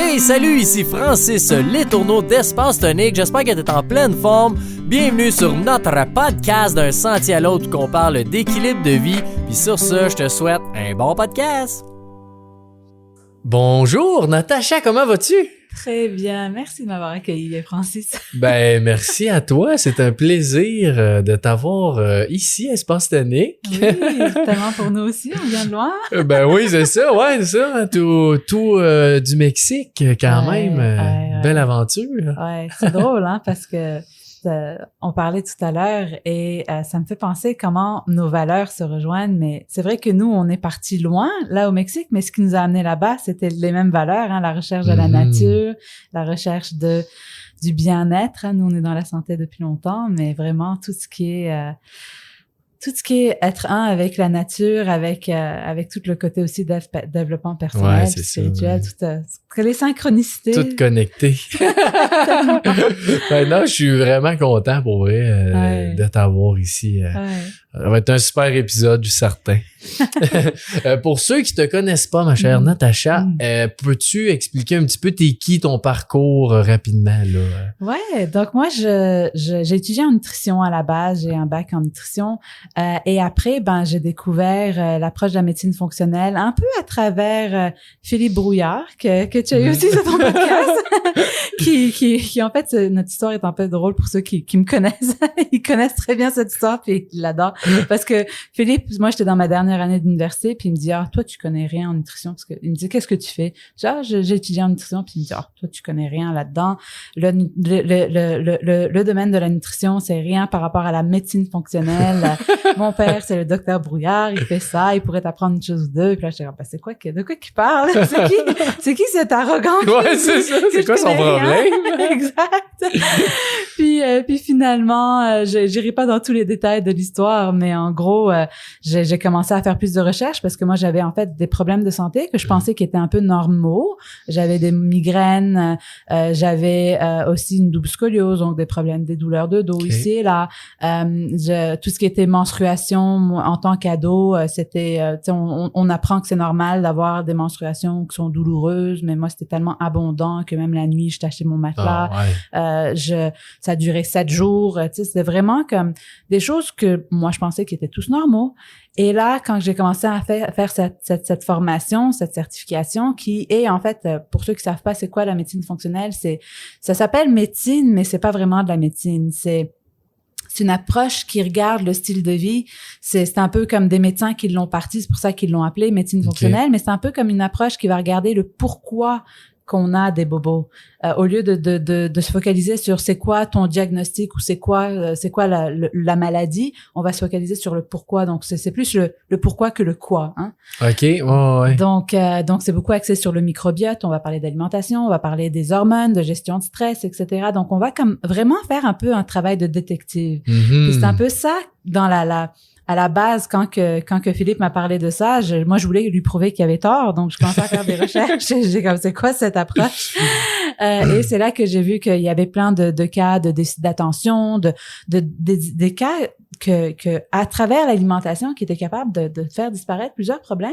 Hey, salut, ici Francis Letourneau d'Espace Tonique. J'espère que t'es en pleine forme. Bienvenue sur notre podcast d'un sentier à l'autre où on parle d'équilibre de vie. Puis sur ce, je te souhaite un bon podcast. Bonjour, Natacha, comment vas-tu? Très bien, merci de m'avoir accueilli, Francis. Ben, merci à toi. C'est un plaisir de t'avoir ici, Espace Tonique. Oui, tellement pour nous aussi, on vient de loin. Ben oui, c'est ça, ouais, c'est ça. Tout du Mexique, quand même. Belle aventure. Ouais, c'est drôle, hein, parce que on parlait tout à l'heure et ça me fait penser comment nos valeurs se rejoignent. Mais c'est vrai que nous, on est partis loin, là au Mexique, mais ce qui nous a amené là-bas, c'était les mêmes valeurs, hein, la recherche de la nature, la recherche du bien-être. Hein. Nous, on est dans la santé depuis longtemps, mais vraiment tout ce qui est être un avec la nature, avec tout le côté aussi développement personnel, ouais, spirituel, ça, toutes les synchronicités. Tout connecté. Ben non, je suis vraiment content pour vrai de t'avoir ici. Ça va être un super épisode, je suis certain. Pour ceux qui te connaissent pas, ma chère Natacha, peux-tu expliquer un petit peu t'es qui, ton parcours rapidement là? Ouais, donc moi j'ai étudié en nutrition à la base, j'ai un bac en nutrition et après j'ai découvert l'approche de la médecine fonctionnelle un peu à travers Philippe Brouillard que tu as eu aussi sur ton podcast qui en fait notre histoire est un peu drôle pour ceux qui me connaissent. Ils connaissent très bien cette histoire puis ils l'adorent parce que Philippe, moi j'étais dans ma dernière année d'université puis il me dit toi tu connais rien en nutrition parce que il me dit qu'est-ce que tu fais? J'ai étudié en nutrition puis il me dit toi tu connais rien là-dedans. Le domaine de la nutrition, c'est rien par rapport à la médecine fonctionnelle. Mon père, c'est le docteur Brouillard, il fait ça, il pourrait t'apprendre une chose ou deux. Puis là, je dis, c'est quoi de quoi qu'il parle? C'est qui cet arrogant? Ouais, c'est ça. C'est quoi son problème? Exact. Puis finalement, j'irai pas dans tous les détails de l'histoire, mais en gros, j'ai commencé à faire plus de recherches parce que moi, j'avais en fait des problèmes de santé que je pensais qui étaient un peu normaux. J'avais des migraines, j'avais aussi une double scoliose, donc des douleurs de dos ici et là. Tout ce qui était menstruation, en tant qu'ado, c'était, on apprend que c'est normal d'avoir des menstruations qui sont douloureuses, mais moi, c'était tellement abondant que même la nuit, je tachais mon matelas. Ça durait 7 jours. C'était vraiment comme des choses que moi, je pensais qui étaient tous normaux. Et là, quand j'ai commencé à faire cette formation, cette certification, qui est en fait, pour ceux qui savent pas c'est quoi la médecine fonctionnelle, ça s'appelle médecine, mais c'est pas vraiment de la médecine. C'est une approche qui regarde le style de vie. C'est un peu comme des médecins qui l'ont parti, c'est pour ça qu'ils l'ont appelé médecine fonctionnelle, mais c'est un peu comme une approche qui va regarder le pourquoi qu'on a des bobos. Au lieu de se focaliser sur c'est quoi ton diagnostic ou c'est quoi la maladie, on va se focaliser sur le pourquoi. Donc c'est plus le pourquoi que le quoi, hein. OK, ouais. Donc c'est beaucoup axé sur le microbiote, on va parler d'alimentation, on va parler des hormones, de gestion de stress, etc. Donc on va comme vraiment faire un peu un travail de détective. Puis c'est un peu ça dans à la base, quand que Philippe m'a parlé de ça, moi, je voulais lui prouver qu'il avait tort. Donc, je commençais à faire des recherches. J'ai comme, c'est quoi cette approche? Et c'est là que j'ai vu qu'il y avait plein de cas de déficit d'attention, des cas que à travers l'alimentation qui était capable de faire disparaître plusieurs problèmes.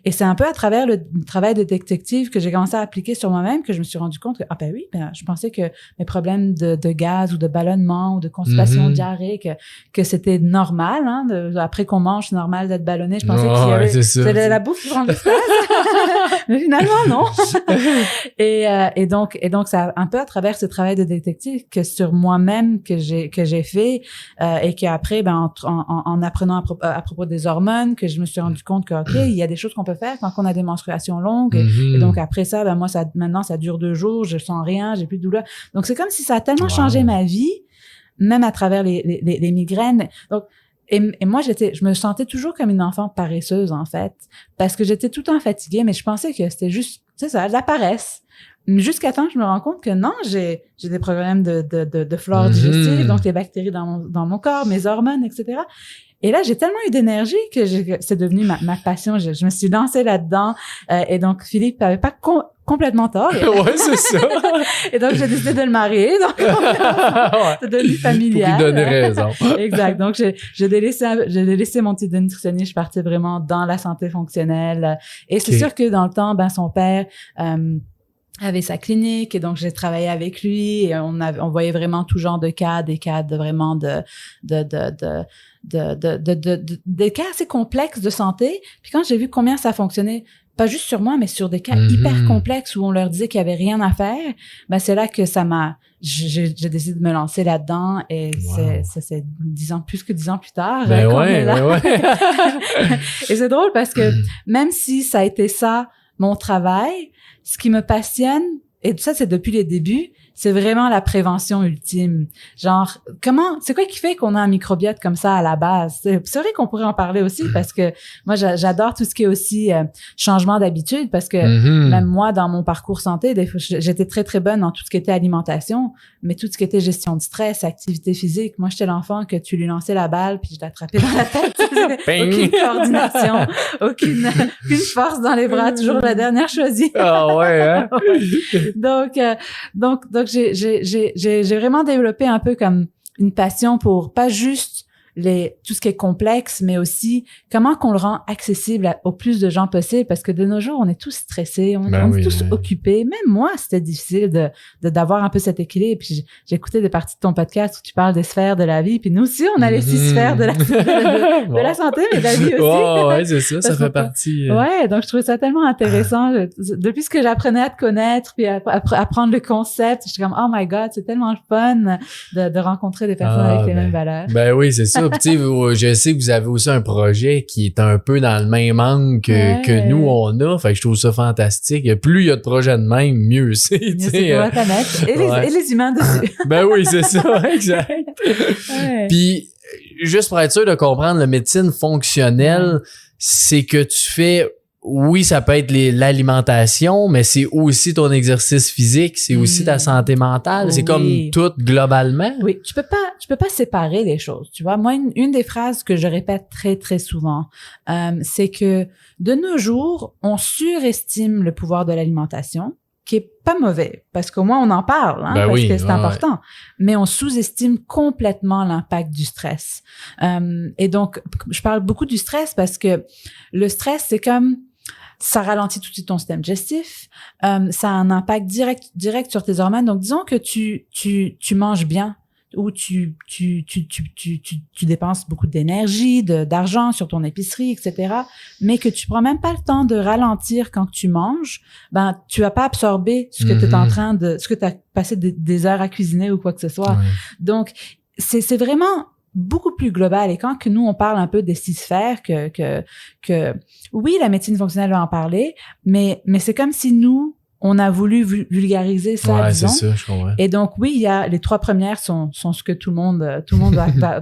Et c'est un peu à travers le travail de détective que j'ai commencé à appliquer sur moi-même que je me suis rendu compte que, je pensais que mes problèmes de gaz ou de ballonnement ou de constipation, diarrhée, que c'était normal, hein, après qu'on mange, c'est normal d'être ballonné. Je pensais qu'il y avait, c'était la bouffe qui prend le stress. Mais finalement, non. Et donc, c'est un peu à travers ce travail de détective que sur moi-même que j'ai fait, et qu'après, en apprenant à propos des hormones, que je me suis rendu compte que, il y a des choses qu'on peut faire quand on a des menstruations longues. Et donc, après ça, moi, maintenant, ça dure 2 jours, je sens rien, j'ai plus de douleur. Donc, c'est comme si ça a tellement changé ma vie, même à travers les migraines. Donc, et moi, je me sentais toujours comme une enfant paresseuse, en fait, parce que j'étais tout le temps fatiguée, mais je pensais que c'était juste, c'est ça, de la paresse. Jusqu'à temps que je me rends compte que non, j'ai des problèmes de flore digestive, donc les bactéries dans mon corps, mes hormones, etc. Et là, j'ai tellement eu d'énergie que c'est devenu ma passion. Je me suis lancée là-dedans. Et donc, Philippe n'avait pas complètement tort. Ouais, c'est ça. Et donc, j'ai décidé de le marier. Donc, c'est devenu familial. Pour lui donner raison. Exact. Donc, j'ai délaissé mon titre de nutritionniste. Je suis partie vraiment dans la santé fonctionnelle. Et c'est sûr que dans le temps, son père, avait sa clinique et donc j'ai travaillé avec lui et on voyait vraiment tout genre de cas, des cas de vraiment des cas assez complexes de santé. Puis quand j'ai vu combien ça fonctionnait, pas juste sur moi, mais sur des cas hyper complexes où on leur disait qu'il y avait rien à faire, ben c'est là que j'ai décidé de me lancer là-dedans et c'est 10 ans, plus que 10 ans plus tard. Ben qu'on est là. ouais. Et c'est drôle parce que même si ça a été ça, mon travail, ce qui me passionne, et ça c'est depuis les débuts, c'est vraiment la prévention ultime. Genre, c'est quoi qui fait qu'on a un microbiote comme ça à la base? C'est vrai qu'on pourrait en parler aussi parce que moi, j'adore tout ce qui est aussi changement d'habitude parce que même moi, dans mon parcours santé, des fois, j'étais très, très bonne dans tout ce qui était alimentation, mais tout ce qui était gestion de stress, activité physique, moi, j'étais l'enfant que tu lui lançais la balle puis je l'attrapais dans la tête. Aucune coordination, aucune force dans les bras, toujours la dernière choisie. Ah ouais, hein? Donc, j'ai vraiment développé un peu comme une passion pour pas juste tout ce qui est complexe, mais aussi comment qu'on le rend accessible au plus de gens possible parce que de nos jours, on est tous stressés, on est tous occupés. Même moi, c'était difficile d'avoir un peu cet équilibre. Puis j'écoutais des parties de ton podcast où tu parles des sphères de la vie. Puis nous aussi, on a les 6 sphères de la santé, mais de la vie aussi. Oh, ouais, c'est ça fait partie. Ouais, donc je trouvais ça tellement intéressant. Depuis que j'apprenais à te connaître, puis à apprendre le concept, j'étais comme, oh my God, c'est tellement fun de rencontrer des personnes avec les mêmes valeurs. Ben oui, c'est ça. Puis, je sais que vous avez aussi un projet qui est un peu dans le même angle que nous, on a. Fait que je trouve ça fantastique. Plus il y a de projets de même, mieux c'est. Mieux c'est pour la planète. Et les humains dessus. Ben oui, c'est ça. Exact. Puis, juste pour être sûr de comprendre, la médecine fonctionnelle, c'est que tu fais... Oui, ça peut être l'alimentation, mais c'est aussi ton exercice physique, c'est aussi ta santé mentale, c'est comme tout globalement. Oui, tu peux pas séparer les choses, tu vois. Moi, une des phrases que je répète très, très souvent, c'est que de nos jours, on surestime le pouvoir de l'alimentation, qui est pas mauvais, parce qu'au moins on en parle, parce que c'est important. Mais on sous-estime complètement l'impact du stress. Et donc, je parle beaucoup du stress parce que le stress, c'est comme... Ça ralentit tout de suite ton système digestif, ça a un impact direct sur tes hormones. Donc, disons que tu manges bien ou tu dépenses beaucoup d'énergie, d'argent sur ton épicerie, etc., mais que tu prends même pas le temps de ralentir quand tu manges, ben, tu vas pas absorber ce que tu es en train ce que tu as passé des heures à cuisiner ou quoi que ce soit. Ouais. Donc, c'est vraiment beaucoup plus global. Et quand que nous, on parle un peu des 6 sphères, que oui, la médecine fonctionnelle va en parler, mais c'est comme si nous, on a voulu vulgariser ça, disons. C'est ça, je comprends. Et donc, oui, il y a les 3 premières sont ce que tout le monde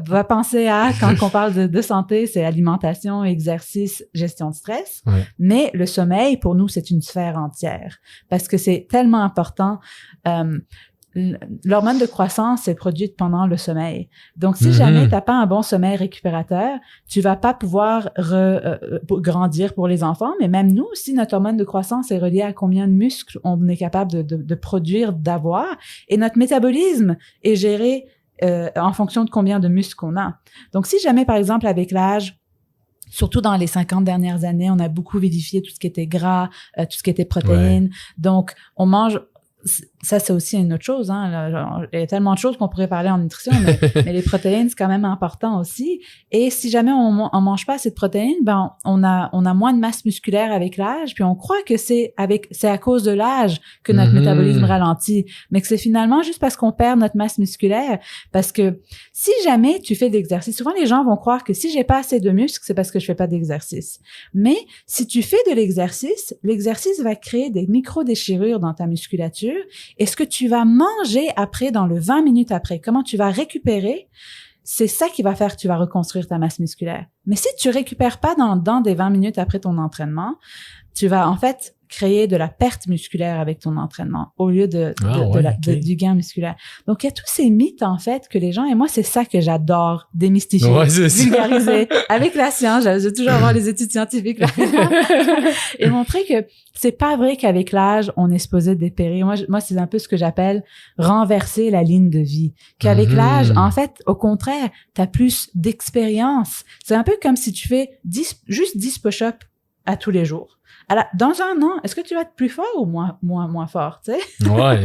va penser à quand on parle de santé, c'est alimentation, exercice, gestion de stress. Ouais. Mais le sommeil, pour nous, c'est une sphère entière parce que c'est tellement important. L'hormone de croissance est produite pendant le sommeil. Donc, si jamais t'as pas un bon sommeil récupérateur, tu vas pas pouvoir grandir pour les enfants. Mais même nous, si notre hormone de croissance est reliée à combien de muscles on est capable de produire, d'avoir, et notre métabolisme est géré en fonction de combien de muscles on a. Donc, si jamais, par exemple, avec l'âge, surtout dans les 50 dernières années, on a beaucoup vérifié tout ce qui était gras, tout ce qui était protéines. Ouais. Donc, on mange... Ça, c'est aussi une autre chose, hein. Il y a tellement de choses qu'on pourrait parler en nutrition, mais les protéines, c'est quand même important aussi. Et si jamais on mange pas assez de protéines, ben, on a moins de masse musculaire avec l'âge, puis on croit que c'est à cause de l'âge que notre métabolisme ralentit, mais que c'est finalement juste parce qu'on perd notre masse musculaire. Parce que si jamais tu fais de l'exercice, souvent les gens vont croire que si j'ai pas assez de muscles, c'est parce que je fais pas d'exercice. Mais si tu fais de l'exercice va créer des micro-déchirures dans ta musculature. Et ce que tu vas manger après, dans le 20 minutes après, comment tu vas récupérer, c'est ça qui va faire que tu vas reconstruire ta masse musculaire. Mais si tu récupères pas dans des 20 minutes après ton entraînement, tu vas en fait créer de la perte musculaire avec ton entraînement au lieu du gain musculaire. Donc, il y a tous ces mythes, en fait, que les gens, et moi, c'est ça que j'adore démystifier, vulgariser avec la science. Je vais toujours avoir les études scientifiques là. Et montrer que c'est pas vrai qu'avec l'âge, on est supposé dépérir. Moi, c'est un peu ce que j'appelle renverser la ligne de vie. Qu'avec l'âge, en fait, au contraire, t'as plus d'expérience. C'est un peu comme si tu fais juste 10 push-ups à tous les jours. Alors, dans un an, est-ce que tu vas être plus fort ou moins fort, tu sais? Ouais,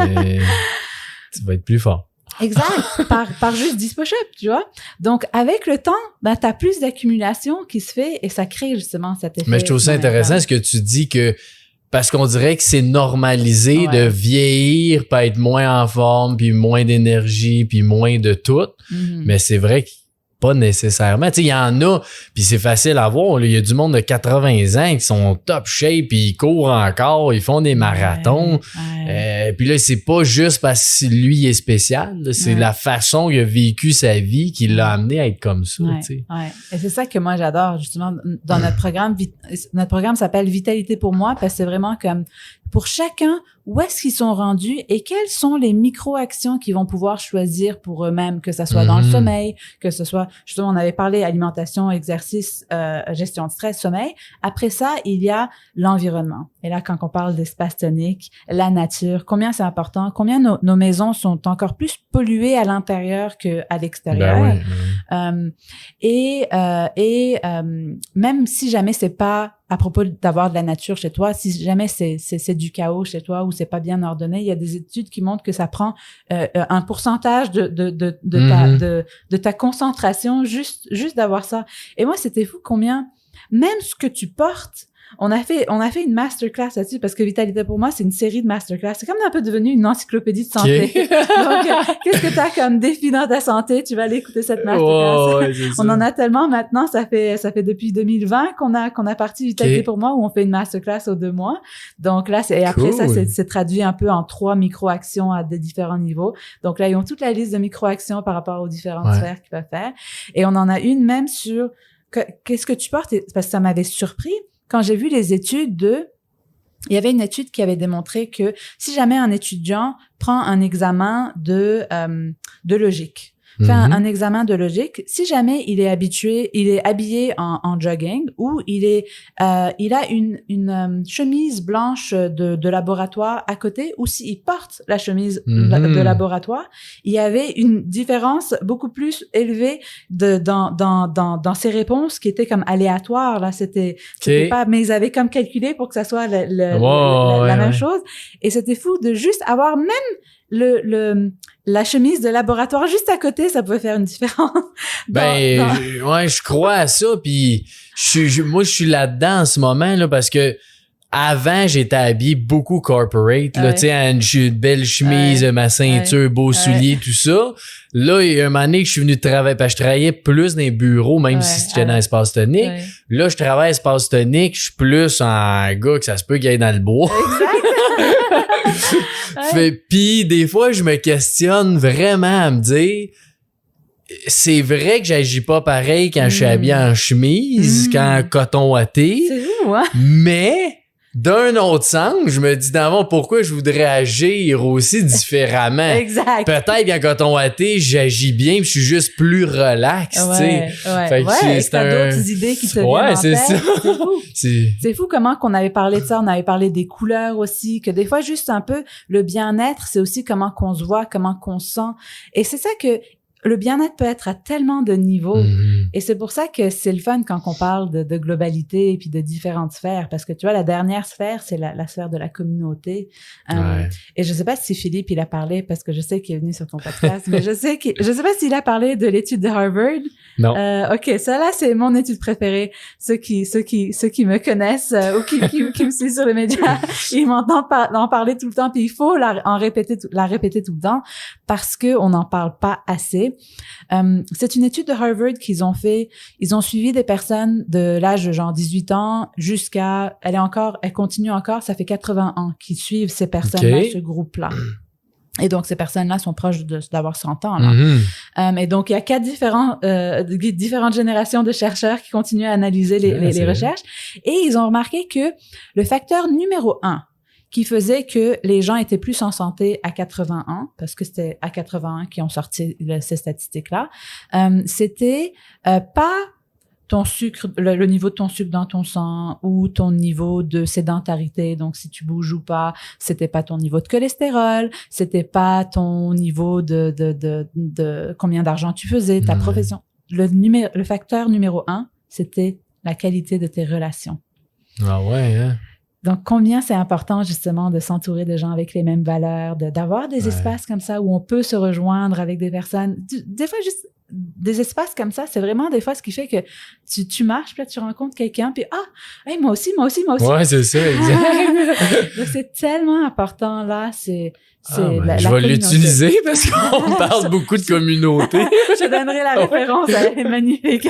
tu vas être plus fort. Exact, par juste 10 push-ups, tu vois. Donc, avec le temps, ben, t'as plus d'accumulation qui se fait et ça crée justement cet effet. Mais je trouve ça intéressant ce que tu dis que parce qu'on dirait que c'est normalisé de vieillir, puis être moins en forme, puis moins d'énergie, puis moins de tout. Mais c'est vrai que pas nécessairement. Tu sais, il y en a, puis c'est facile à voir. Il y a du monde de 80 ans qui sont top shape, puis ils courent encore, ils font des marathons. Puis là, c'est pas juste parce que lui il est spécial. Là, c'est la façon qu'il a vécu sa vie qui l'a amené à être comme ça. Tu sais. Et c'est ça que moi, j'adore, justement, dans notre programme. Notre programme s'appelle Vitalité pour moi, parce que c'est vraiment comme pour chacun, où est-ce qu'ils sont rendus et quelles sont les micro-actions qu'ils vont pouvoir choisir pour eux-mêmes, que ce soit dans le sommeil, que ce soit, justement, on avait parlé alimentation, exercice, gestion de stress, sommeil. Après ça, il y a l'environnement. Et là, quand on parle d'espace tonique, la nature, combien c'est important, combien nos maisons sont encore plus polluées à l'intérieur qu'à l'extérieur. Même si jamais c'est pas à propos d'avoir de la nature chez toi, si jamais c'est du chaos chez toi ou c'est pas bien ordonné, il y a des études qui montrent que ça prend un pourcentage de ta concentration juste d'avoir ça. Et moi, c'était fou combien, même ce que tu portes, on a fait une masterclass là-dessus parce que Vitalité pour moi, c'est une série de masterclass. C'est comme un peu devenu une encyclopédie de santé. Donc, qu'est-ce que tu as comme défi dans ta santé? Tu vas aller écouter cette masterclass. On en a tellement maintenant. Ça fait depuis 2020 qu'on a parti Vitalité pour moi où on fait une masterclass aux 2 mois. Donc là, après ça, c'est traduit un peu en 3 micro-actions à des différents niveaux. Donc là, ils ont toute la liste de micro-actions par rapport aux différentes sphères qu'ils peuvent faire. Et on en a une même sur qu'est-ce que tu portes? Parce que ça m'avait surpris. Quand j'ai vu les études il y avait une étude qui avait démontré que si jamais un étudiant prend un examen de logique, fait un examen de logique, si jamais il est habillé en jogging ou il a une chemise blanche de laboratoire à côté ou s'il porte la chemise de laboratoire, il y avait une différence beaucoup plus élevée dans ses réponses qui étaient comme aléatoires là, c'était pas, mais ils avaient comme calculé pour que ça soit la même chose et c'était fou de juste avoir même la chemise de laboratoire juste à côté, ça pouvait faire une différence. Je crois à ça, puis moi je suis là-dedans en ce moment là parce que avant j'étais habillé beaucoup corporate là, tu sais, une belle chemise, ma ceinture, beaux souliers, tout ça. Là, il y a un moment donné que je suis venu travailler parce que je travaillais plus dans les bureaux même si c'était dans l'espace tonique. Là, je travaille à l'espace tonique, je suis plus un gars que ça se peut qu'il aille dans le bois. Puis des fois je me questionne vraiment à me dire c'est vrai que j'agis pas pareil quand je suis habillé en chemise qu'en coton ouaté, mais d'un autre sens, je me dis d'avant pourquoi je voudrais agir aussi différemment. Exact. Peut-être qu'en coton ouaté, j'agis bien, puis je suis juste plus relax, tu sais. Fait que t'as d'autres idées qui te viennent en tête. Ça. C'est fou comment qu'on avait parlé de ça, on avait parlé des couleurs aussi, que des fois juste un peu le bien-être, c'est aussi comment qu'on se voit, comment qu'on se sent. Et c'est ça que le bien-être peut être à tellement de niveaux. Et c'est pour ça que c'est le fun quand on parle de globalité et puis de différentes sphères. Parce que tu vois, la dernière sphère, c'est la sphère de la communauté. Et je sais pas si Philippe, il a parlé, parce que je sais qu'il est venu sur ton podcast, mais je sais pas s'il a parlé de l'étude de Harvard. Non. OK, ça là, c'est mon étude préférée. Ceux qui me connaissent ou qui me suivent sur les médias, ils m'entendent en parler tout le temps. Puis il faut la répéter tout le temps parce que on n'en parle pas assez. C'est une étude de Harvard qu'ils ont fait. Ils ont suivi des personnes de l'âge de genre 18 ans jusqu'à... Elle continue encore, ça fait 80 ans qu'ils suivent ces personnes-là, ce groupe-là. Et donc, ces personnes-là sont proches d'avoir 100 ans. Là. Et donc, il y a 4 différentes générations de chercheurs qui continuent à analyser les recherches. Et ils ont remarqué que le facteur numéro 1 qui faisait que les gens étaient plus en santé à 80 ans, parce que c'était à 80 ans qui ont sorti ces statistiques-là, c'était pas ton sucre, le niveau de ton sucre dans ton sang ou ton niveau de sédentarité, donc si tu bouges ou pas, c'était pas ton niveau de cholestérol, c'était pas ton niveau de combien d'argent tu faisais, ta profession. Le facteur numéro 1, c'était la qualité de tes relations. Ah ouais, hein? Donc, combien c'est important, justement, de s'entourer de gens avec les mêmes valeurs, d'avoir des espaces comme ça où on peut se rejoindre avec des personnes. Des fois, juste des espaces comme ça, c'est vraiment des fois ce qui fait que tu marches, puis là, tu rencontres quelqu'un, puis hey, moi aussi. Ouais, c'est ça, exact. Donc, c'est tellement important, là, je vais l'utiliser parce qu'on parle beaucoup de communauté. Je donnerai la référence, elle est magnifique.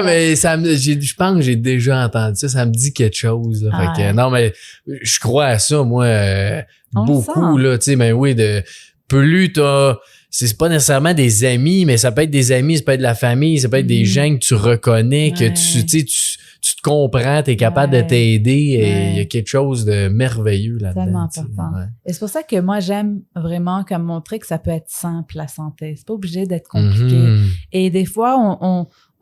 Mais je pense que j'ai déjà entendu ça, ça me dit quelque chose. Là, fait que, non, mais je crois à ça, moi, beaucoup, là, tu sais, mais oui, plus c'est pas nécessairement des amis, mais ça peut être des amis, ça peut être de la famille, ça peut être des gens que tu reconnais, que tu te comprends, t'es capable de t'aider et il y a quelque chose de merveilleux là-dedans. Tellement important. Et c'est pour ça que moi, j'aime vraiment comme montrer que ça peut être simple, la santé. C'est pas obligé d'être compliqué. Et des fois,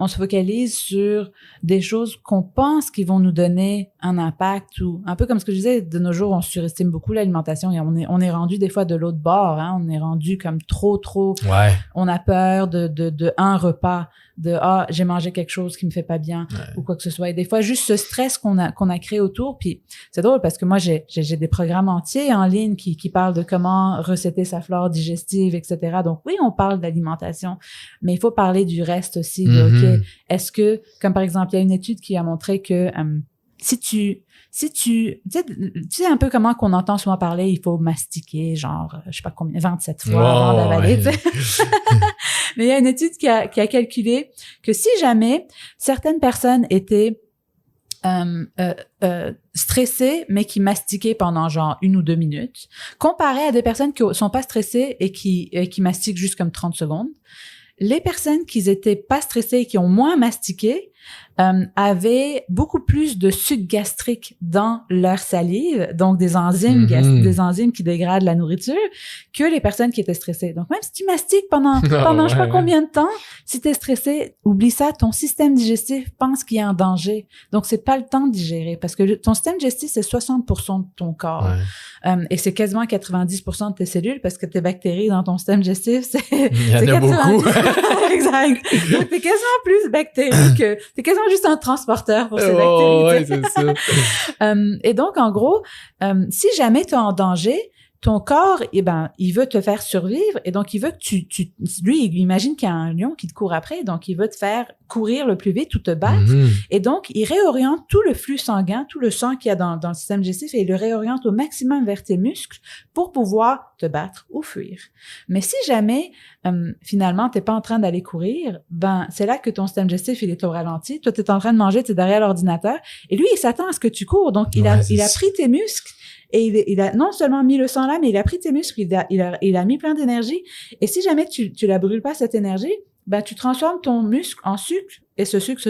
on se focalise sur des choses qu'on pense qui vont nous donner un impact ou un peu comme ce que je disais, de nos jours, on surestime beaucoup l'alimentation et on est rendu des fois de l'autre bord, hein, on est rendu comme trop, on a peur de un repas, j'ai mangé quelque chose qui me fait pas bien ou quoi que ce soit. Et des fois, juste ce stress qu'on a créé autour, puis c'est drôle parce que moi, j'ai des programmes entiers en ligne qui parlent de comment resetter sa flore digestive, etc. Donc oui, on parle d'alimentation, mais il faut parler du reste aussi. Est-ce que, comme par exemple, il y a une étude qui a montré que si tu sais un peu comment qu'on entend souvent parler, il faut mastiquer, genre, je sais pas combien, 27 fois avant d'avaler, tu sais. Mais il y a une étude qui a calculé que si jamais certaines personnes étaient stressées, mais qui mastiquaient pendant genre 1 ou 2 minutes, comparé à des personnes qui sont pas stressées et qui mastiquent juste comme 30 secondes, les personnes qui étaient pas stressées et qui ont moins mastiqué avaient beaucoup plus de sucre gastrique dans leur salive, donc des enzymes qui dégradent la nourriture, que les personnes qui étaient stressées. Donc même si tu mastiques pendant je sais pas combien de temps, si tu es stressé, oublie ça, ton système digestif pense qu'il y a un danger. Donc c'est pas le temps de digérer parce que ton système digestif c'est 60% de ton corps. Et c'est quasiment 90% de tes cellules parce que tes bactéries dans ton système digestif, il y en a beaucoup. Exact. Donc t'es quasiment plus bactéries que t'es quasiment juste un transporteur pour ces bactéries. Ouais, c'est ça. Et donc, en gros, si jamais tu es en danger, ton corps, il veut te faire survivre et donc il veut que lui, il imagine qu'il y a un lion qui te court après, donc il veut te faire courir le plus vite ou te battre. Et donc, il réoriente tout le flux sanguin, tout le sang qu'il y a dans le système digestif et il le réoriente au maximum vers tes muscles pour pouvoir te battre ou fuir. Mais si jamais, finalement, t'es pas en train d'aller courir, c'est là que ton système digestif, il est au ralenti. Toi, t'es en train de manger, t'es derrière l'ordinateur et lui, il s'attend à ce que tu cours. Donc, il a pris tes muscles. Et il a non seulement mis le sang là, mais il a pris tes muscles, il a mis plein d'énergie. Et si jamais tu la brûles pas, cette énergie, tu transformes ton muscle en sucre et ce sucre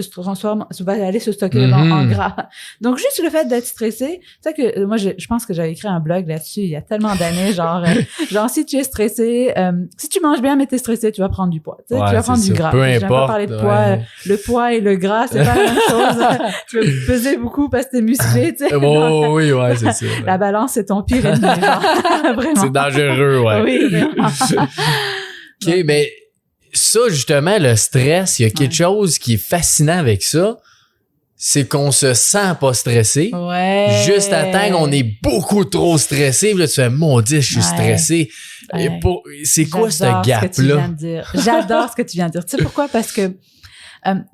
va aller se stocker en gras. Donc, juste le fait d'être stressé, c'est ça que moi, je pense que j'avais écrit un blog là-dessus il y a tellement d'années, genre si tu es stressé, si tu manges bien mais t'es stressé, tu vas prendre du poids. Tu vas prendre du gras. Peu importe. J'aime pas parler de poids. Le poids et le gras, c'est pas la même chose. Tu vas peser beaucoup parce que t'es musclé, tu sais. Oui, c'est ça. La balance, c'est ton pire ennemi, genre. Vraiment. C'est dangereux, ouais. Oui, vraiment. OK, mais ça, justement, le stress, il y a quelque chose qui est fascinant avec ça, c'est qu'on se sent pas stressé. Juste à temps qu'on est beaucoup trop stressé. Puis là, tu fais, mon Dieu, je suis stressé. C'est quoi ce gap-là? J'adore ce que tu viens de dire. Tu sais pourquoi? Parce que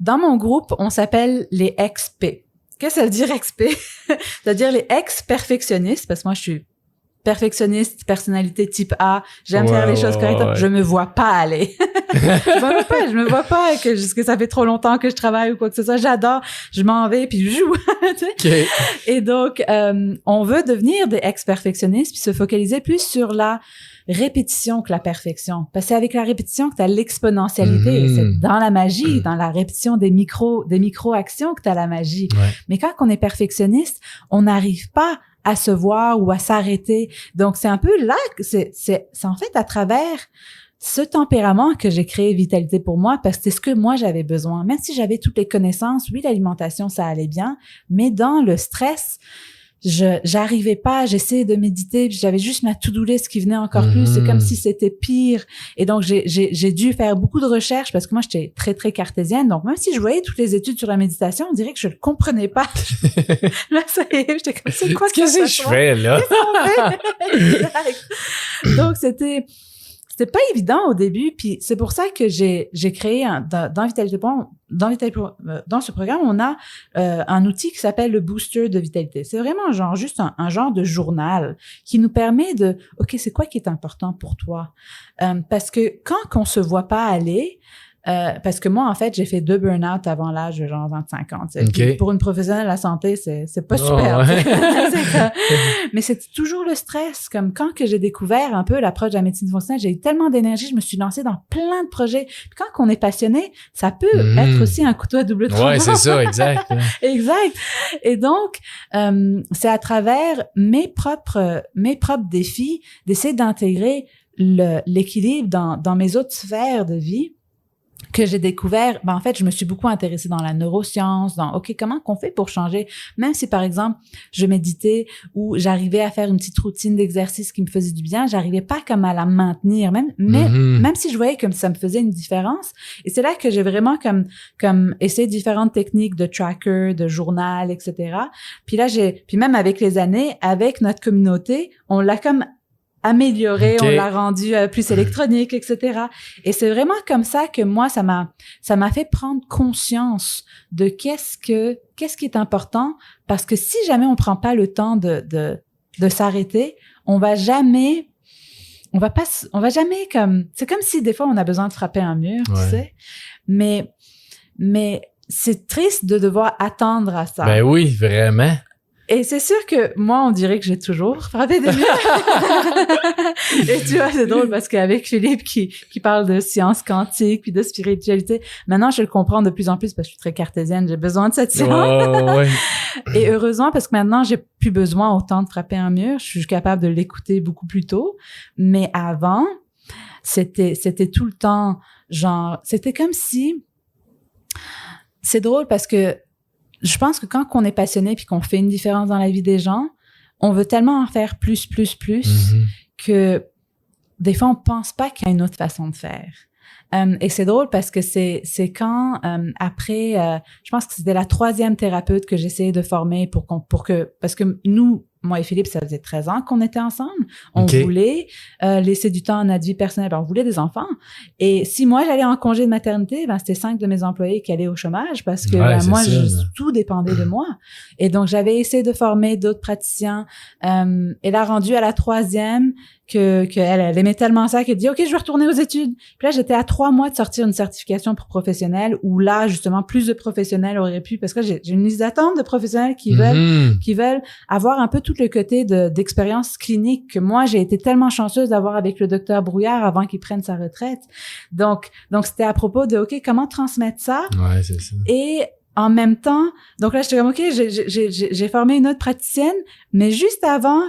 dans mon groupe, on s'appelle les XP. Qu'est-ce que ça veut dire XP? C'est-à-dire les ex-perfectionnistes, parce que moi, je suis perfectionniste, personnalité type A, j'aime faire les choses correctement. Je me vois pas aller. Je me vois pas que ça fait trop longtemps que je travaille ou quoi que ce soit. J'adore, je m'en vais puis je joue. Okay. Et donc, on veut devenir des ex-perfectionnistes puis se focaliser plus sur la répétition que la perfection. Parce que c'est avec la répétition que tu as l'exponentialité. C'est dans la magie, dans la répétition des micro-actions que tu as la magie. Mais quand on est perfectionniste, on n'arrive pas à se voir ou à s'arrêter. Donc, c'est un peu là que c'est en fait à travers ce tempérament que j'ai créé Vitalité pour moi parce que c'est ce que moi j'avais besoin. Même si j'avais toutes les connaissances, oui, l'alimentation, ça allait bien, mais dans le stress, j'arrivais pas, j'essayais de méditer, puis j'avais juste ma to-do list qui venait encore plus, c'est comme si c'était pire. Et donc j'ai dû faire beaucoup de recherches parce que moi j'étais très très cartésienne, donc même si je voyais toutes les études sur la méditation, on dirait que je le comprenais pas. Là ça y est, j'étais comme c'est quoi qu'est-ce que je fais là? Exact. Donc c'était pas évident au début, puis c'est pour ça que j'ai créé dans Vitalité Pro, dans ce programme, on a un outil qui s'appelle le booster de vitalité. C'est vraiment juste un genre de journal qui nous permet de OK, c'est quoi qui est important pour toi? Parce que quand on se voit pas aller, parce que moi, en fait, j'ai fait 2 burn-out avant l'âge de genre 25 ans. Okay. Pour une professionnelle de la santé, c'est pas super. Ouais. Mais c'est toujours le stress. Comme quand que j'ai découvert un peu l'approche de la médecine fonctionnelle, j'ai eu tellement d'énergie, je me suis lancée dans plein de projets. Puis quand on est passionné, ça peut être aussi un couteau à double tranchant. Ouais, c'est ça, exact. Exact. Et donc, c'est à travers mes propres défis d'essayer d'intégrer l'équilibre dans mes autres sphères de vie que j'ai découvert, en fait, je me suis beaucoup intéressée dans la neuroscience, dans, OK, comment qu'on fait pour changer? Même si, par exemple, je méditais ou j'arrivais à faire une petite routine d'exercice qui me faisait du bien, j'arrivais pas comme à la maintenir, même si je voyais comme ça me faisait une différence. Et c'est là que j'ai vraiment comme essayé différentes techniques de tracker, de journal, etc. Puis là, puis même avec les années, avec notre communauté, on l'a comme amélioré, on l'a rendu plus électronique, etc. Et c'est vraiment comme ça que moi, ça m'a fait prendre conscience de qu'est-ce qui est important, parce que si jamais on prend pas le temps de s'arrêter, on va jamais comme, c'est comme si des fois on a besoin de frapper un mur, tu sais. Mais c'est triste de devoir attendre à ça. Ben oui, vraiment. Et c'est sûr que moi, on dirait que j'ai toujours frappé des murs. Et tu vois, c'est drôle parce qu'avec Philippe qui parle de sciences quantiques puis de spiritualité, maintenant, je le comprends de plus en plus parce que je suis très cartésienne, j'ai besoin de cette science. Ouais. Et heureusement, parce que maintenant, j'ai plus besoin autant de frapper un mur, je suis capable de l'écouter beaucoup plus tôt. Mais avant, c'était tout le temps, genre, c'était comme si... C'est drôle parce que je pense que quand on est passionné puis qu'on fait une différence dans la vie des gens, on veut tellement en faire plus, que des fois, on pense pas qu'il y a une autre façon de faire. Et c'est drôle parce que c'est quand, après, je pense que c'était la 3e thérapeute que j'essayais de former parce que nous, moi et Philippe, ça faisait 13 ans qu'on était ensemble. On voulait laisser du temps à notre vie personnelle. On voulait des enfants. Et si moi, j'allais en congé de maternité, c'était 5 de mes employés qui allaient au chômage parce que moi, tout dépendait de moi. Et donc, j'avais essayé de former d'autres praticiens. Et là, rendu à la 3e, qu'elle aimait tellement ça qu'elle dit « OK, je vais retourner aux études ». Puis là, j'étais à 3 mois de sortir une certification pour professionnels où là, justement, plus de professionnels auraient pu, parce que j'ai une liste d'attente de professionnels qui veulent avoir un peu tout le côté d'expérience clinique que moi, j'ai été tellement chanceuse d'avoir avec le docteur Brouillard avant qu'il prenne sa retraite. Donc c'était à propos de OK, comment transmettre ça? Ouais, c'est ça. Et en même temps, donc là, j'étais comme, OK, j'ai formé une autre praticienne, mais juste avant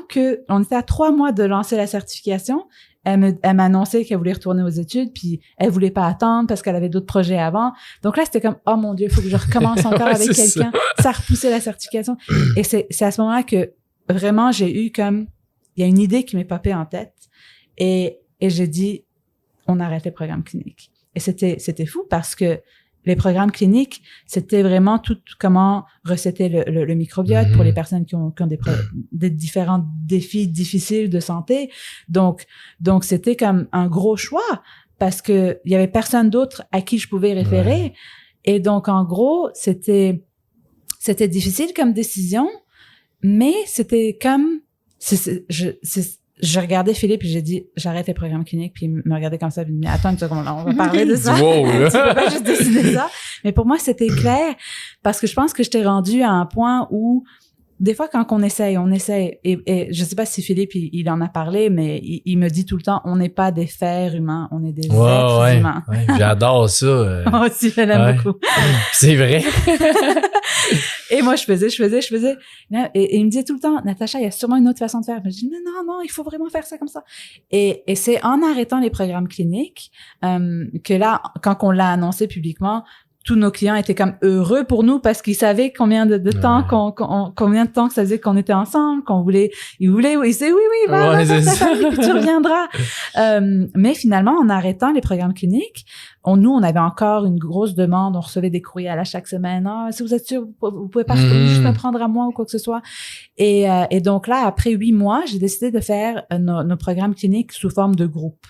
on était à 3 mois de lancer la certification, elle m'a annoncé qu'elle voulait retourner aux études, puis elle voulait pas attendre parce qu'elle avait d'autres projets avant. Donc là, c'était comme, oh mon Dieu, il faut que je recommence encore avec quelqu'un. Ça repoussait la certification. Et c'est à ce moment-là que vraiment, j'ai eu comme, il y a une idée qui m'est popée en tête. Et j'ai dit, on arrête les programmes cliniques. Et c'était fou parce que les programmes cliniques, c'était vraiment tout comment recéter le microbiote pour les personnes qui ont des différents défis difficiles de santé. Donc c'était comme un gros choix parce que il y avait personne d'autre à qui je pouvais référer. Ouais. Et donc, en gros, c'était difficile comme décision, mais c'était comme, je regardais Philippe et j'ai dit, j'arrête les programmes cliniques, puis il me regardait comme ça, puis il me dit, attends une seconde, on va parler de ça. Wow, tu peux pas juste décider ça. Mais pour moi, c'était clair, parce que je pense que j'étais rendue à un point où, des fois, quand on essaye, et je sais pas si Philippe, il en a parlé, mais il me dit tout le temps, on n'est pas des fers humains, on est des êtres humains. Ouais, j'adore ça. Moi aussi, je l'aime beaucoup. C'est vrai. Et moi, je faisais. Et il me disait tout le temps, Natacha, il y a sûrement une autre façon de faire. Je dis, non, il faut vraiment faire ça comme ça. Et c'est en arrêtant les programmes cliniques, que là, quand on l'a annoncé publiquement, tous nos clients étaient comme heureux pour nous parce qu'ils savaient combien de temps combien de temps que ça faisait qu'on était ensemble, ils disaient oui, va faire ta famille, puis tu reviendras. Mais finalement, en arrêtant les programmes cliniques, on avait encore une grosse demande, on recevait des courriels à chaque semaine. Si vous êtes sûr, vous pouvez pas juste me prendre à moi ou quoi que ce soit. Et donc là, après 8 mois, j'ai décidé de faire nos programmes cliniques sous forme de groupe.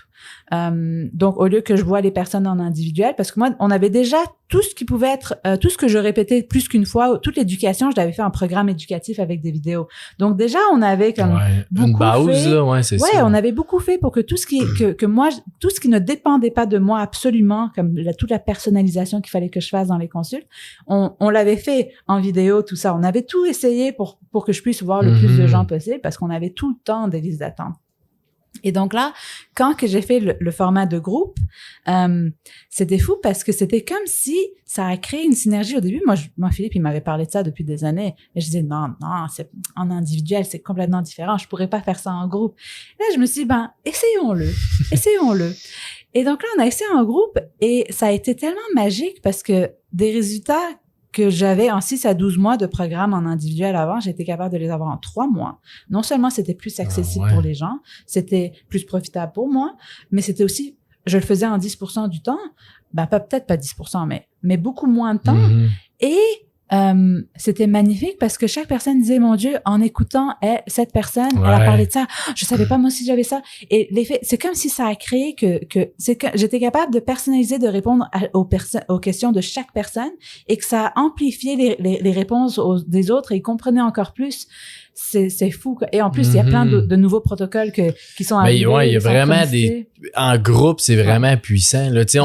Donc, au lieu que je vois les personnes en individuel, parce que moi, on avait déjà tout ce qui pouvait être, tout ce que je répétais plus qu'une fois, toute l'éducation, je l'avais fait en programme éducatif avec des vidéos. Donc, déjà, on avait comme beaucoup une base, fait. Là, c'est ça. On avait beaucoup fait pour que tout ce qui, que moi, tout ce qui ne dépendait pas de moi absolument, comme toute la personnalisation qu'il fallait que je fasse dans les consultes, on l'avait fait en vidéo, tout ça. On avait tout essayé pour que je puisse voir le plus de gens possible, parce qu'on avait tout le temps des listes d'attente. Et donc là, quand que j'ai fait le format de groupe, c'était fou parce que c'était comme si ça a créé une synergie. Au début, moi Philippe, il m'avait parlé de ça depuis des années. Et je disais, non, c'est en individuel, c'est complètement différent. Je pourrais pas faire ça en groupe. Et là, je me suis dit, essayons-le. Et donc là, on a essayé en groupe et ça a été tellement magique parce que des résultats que j'avais en 6 à 12 mois de programme en individuel avant, j'étais capable de les avoir en 3 mois. Non seulement c'était plus accessible pour les gens, c'était plus profitable pour moi, mais c'était aussi, je le faisais en 10% du temps, peut-être pas 10%, mais beaucoup moins de temps. Et c'était magnifique parce que chaque personne disait, mon Dieu, en écoutant cette personne, elle a parlé de ça, je savais pas moi si j'avais ça. Et l'effet, c'est comme si ça a créé que j'étais capable de personnaliser, de répondre aux questions de chaque personne et que ça a amplifié les réponses des autres et ils comprenaient encore plus. C'est fou. Et en plus, il y a plein de nouveaux protocoles qui sont arrivés. Il y a vraiment en groupe, c'est vraiment puissant. Là, tu sais,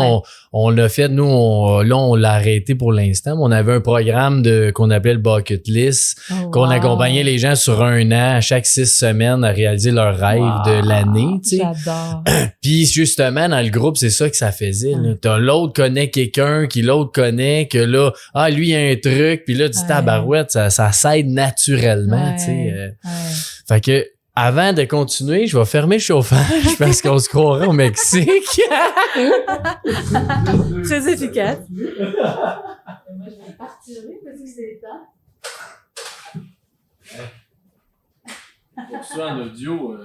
on l'a fait, nous, on l'a arrêté pour l'instant. On avait un programme qu'on appelait le Bucket List, qu'on accompagnait les gens sur 1 an, à chaque 6 semaines, à réaliser leur rêve de l'année, tu sais. J'adore. Puis justement, dans le groupe, c'est ça que ça faisait. Là. L'autre connaît quelqu'un qui l'autre connaît, que là, lui, il y a un truc, puis là, tu tabarouette, ça s'aide naturellement, tu sais. Fait que avant de continuer, je vais fermer le chauffage parce qu'on se croirait au Mexique. Très efficace. Moi, je vais partir parce que c'est le temps. Pour ça, en audio,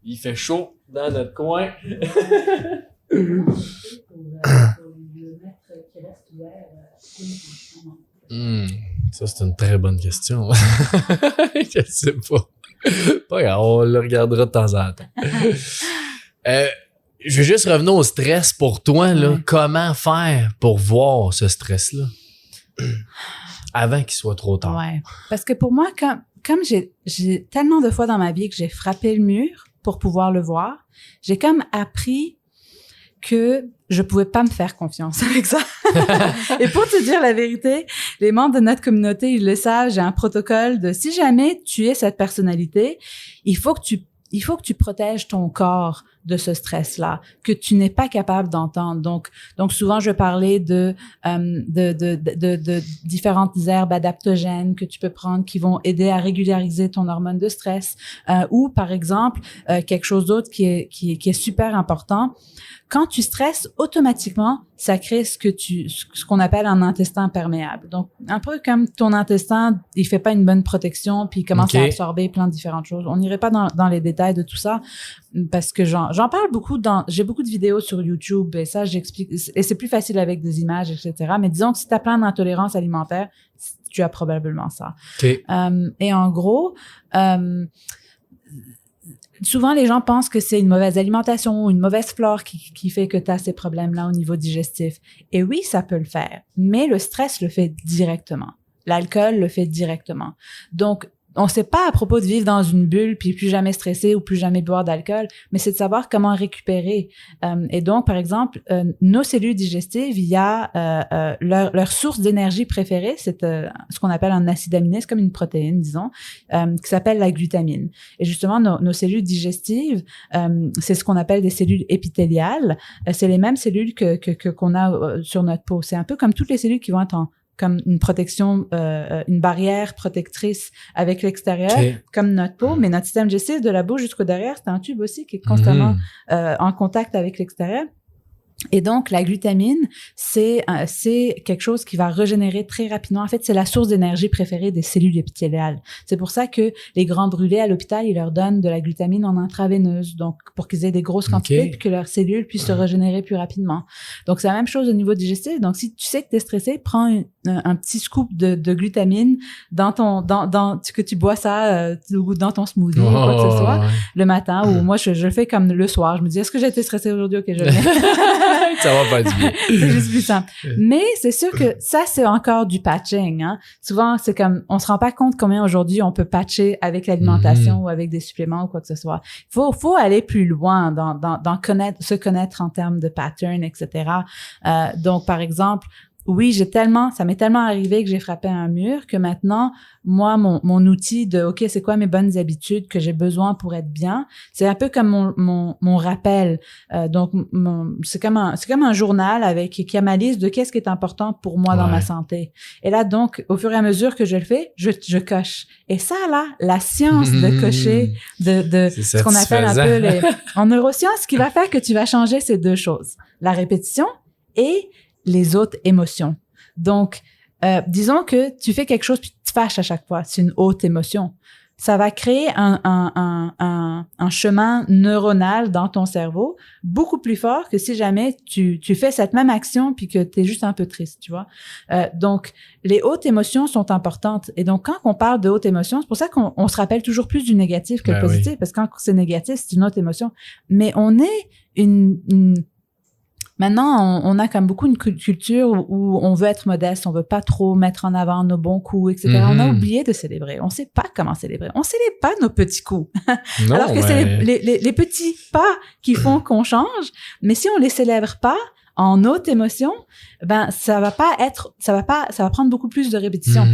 il fait chaud dans notre coin. Ça, c'est une très bonne question. Je sais pas. Pas grave, on le regardera de temps en temps. Je vais juste revenir au stress pour toi. Là. Comment faire pour voir ce stress-là avant qu'il soit trop tard? Ouais. Parce que pour moi, comme j'ai tellement de fois dans ma vie que j'ai frappé le mur pour pouvoir le voir, j'ai comme appris que je pouvais pas me faire confiance avec ça. Et pour te dire la vérité, les membres de notre communauté, ils le savent, j'ai un protocole de si jamais tu es cette personnalité, il faut que tu protèges ton corps de ce stress-là, que tu n'es pas capable d'entendre. Donc souvent, je parlais de différentes herbes adaptogènes que tu peux prendre qui vont aider à régulariser ton hormone de stress, ou par exemple, quelque chose d'autre qui est super important. Quand tu stresses, automatiquement, ça crée ce qu'on appelle un intestin perméable. Donc, un peu comme ton intestin, il fait pas une bonne protection, puis il commence à absorber plein de différentes choses. On n'irait pas dans les détails de tout ça, parce que j'en parle beaucoup j'ai beaucoup de vidéos sur YouTube, et ça, j'explique, et c'est plus facile avec des images, etc. Mais disons que si tu as plein d'intolérances alimentaires, tu as probablement ça. Okay. Et en gros, souvent, les gens pensent que c'est une mauvaise alimentation ou une mauvaise flore qui fait que tu as ces problèmes-là au niveau digestif. Et oui, ça peut le faire, mais le stress le fait directement. L'alcool le fait directement. Donc, on sait pas à propos de vivre dans une bulle puis plus jamais stresser ou plus jamais boire d'alcool, mais c'est de savoir comment récupérer. Et donc, par exemple, nos cellules digestives, il y a leur source d'énergie préférée, c'est ce qu'on appelle un acide aminé, c'est comme une protéine, disons, qui s'appelle la glutamine. Et justement, nos cellules digestives, c'est ce qu'on appelle des cellules épithéliales. C'est les mêmes cellules qu'on a sur notre peau. C'est un peu comme toutes les cellules qui vont être comme une protection, une barrière protectrice avec l'extérieur, comme notre peau, mais notre système digestif de la bouche jusqu'au derrière, c'est un tube aussi qui est constamment en contact avec l'extérieur. Et donc, la glutamine, c'est quelque chose qui va régénérer très rapidement. En fait, c'est la source d'énergie préférée des cellules épithéliales. C'est pour ça que les grands brûlés à l'hôpital, ils leur donnent de la glutamine en intraveineuse, donc pour qu'ils aient des grosses quantités et que leurs cellules puissent se régénérer plus rapidement. Donc, c'est la même chose au niveau digestif. Donc, si tu sais que tu es stressé, prends un petit scoop de glutamine que tu bois ça dans ton smoothie ou quoi que ce soit le matin, ou moi, je le fais comme le soir. Je me dis, est-ce que j'ai été stressée aujourd'hui? Ok, je le ça va pas du bien. C'est juste plus simple. Mais c'est sûr que ça, c'est encore du patching. Hein. Souvent, c'est comme, on se rend pas compte combien aujourd'hui on peut patcher avec l'alimentation ou avec des suppléments ou quoi que ce soit. Faut aller plus loin dans se connaître en termes de pattern, etc. Donc, par exemple, oui, ça m'est tellement arrivé que j'ai frappé un mur que maintenant, moi, mon outil de, OK, c'est quoi mes bonnes habitudes que j'ai besoin pour être bien? C'est un peu comme mon rappel. Donc, c'est comme un journal qui a ma liste de qu'est-ce qui est important pour moi dans ma santé. Et là, donc, au fur et à mesure que je le fais, je coche. Et ça, là, la science de cocher, de ce qu'on appelle un peu en neurosciences, ce qui va faire que tu vas changer ces deux choses. La répétition et les autres émotions. Donc, disons que tu fais quelque chose puis tu te fâches à chaque fois. C'est une haute émotion. Ça va créer un chemin neuronal dans ton cerveau beaucoup plus fort que si jamais tu fais cette même action puis que tu es juste un peu triste, tu vois. Donc, les hautes émotions sont importantes. Et donc, quand on parle de hautes émotions, c'est pour ça qu'on se rappelle toujours plus du négatif que le positif, parce que quand c'est négatif, c'est une haute émotion. Mais on est maintenant, on a comme beaucoup une culture où on veut être modeste, on veut pas trop mettre en avant nos bons coups, etc. On a oublié de célébrer. On sait pas comment célébrer. On célèbre pas nos petits coups. Non, alors que c'est les petits pas qui font qu'on change. Mais si on les célèbre pas en haute émotion, ben ça va prendre beaucoup plus de répétition.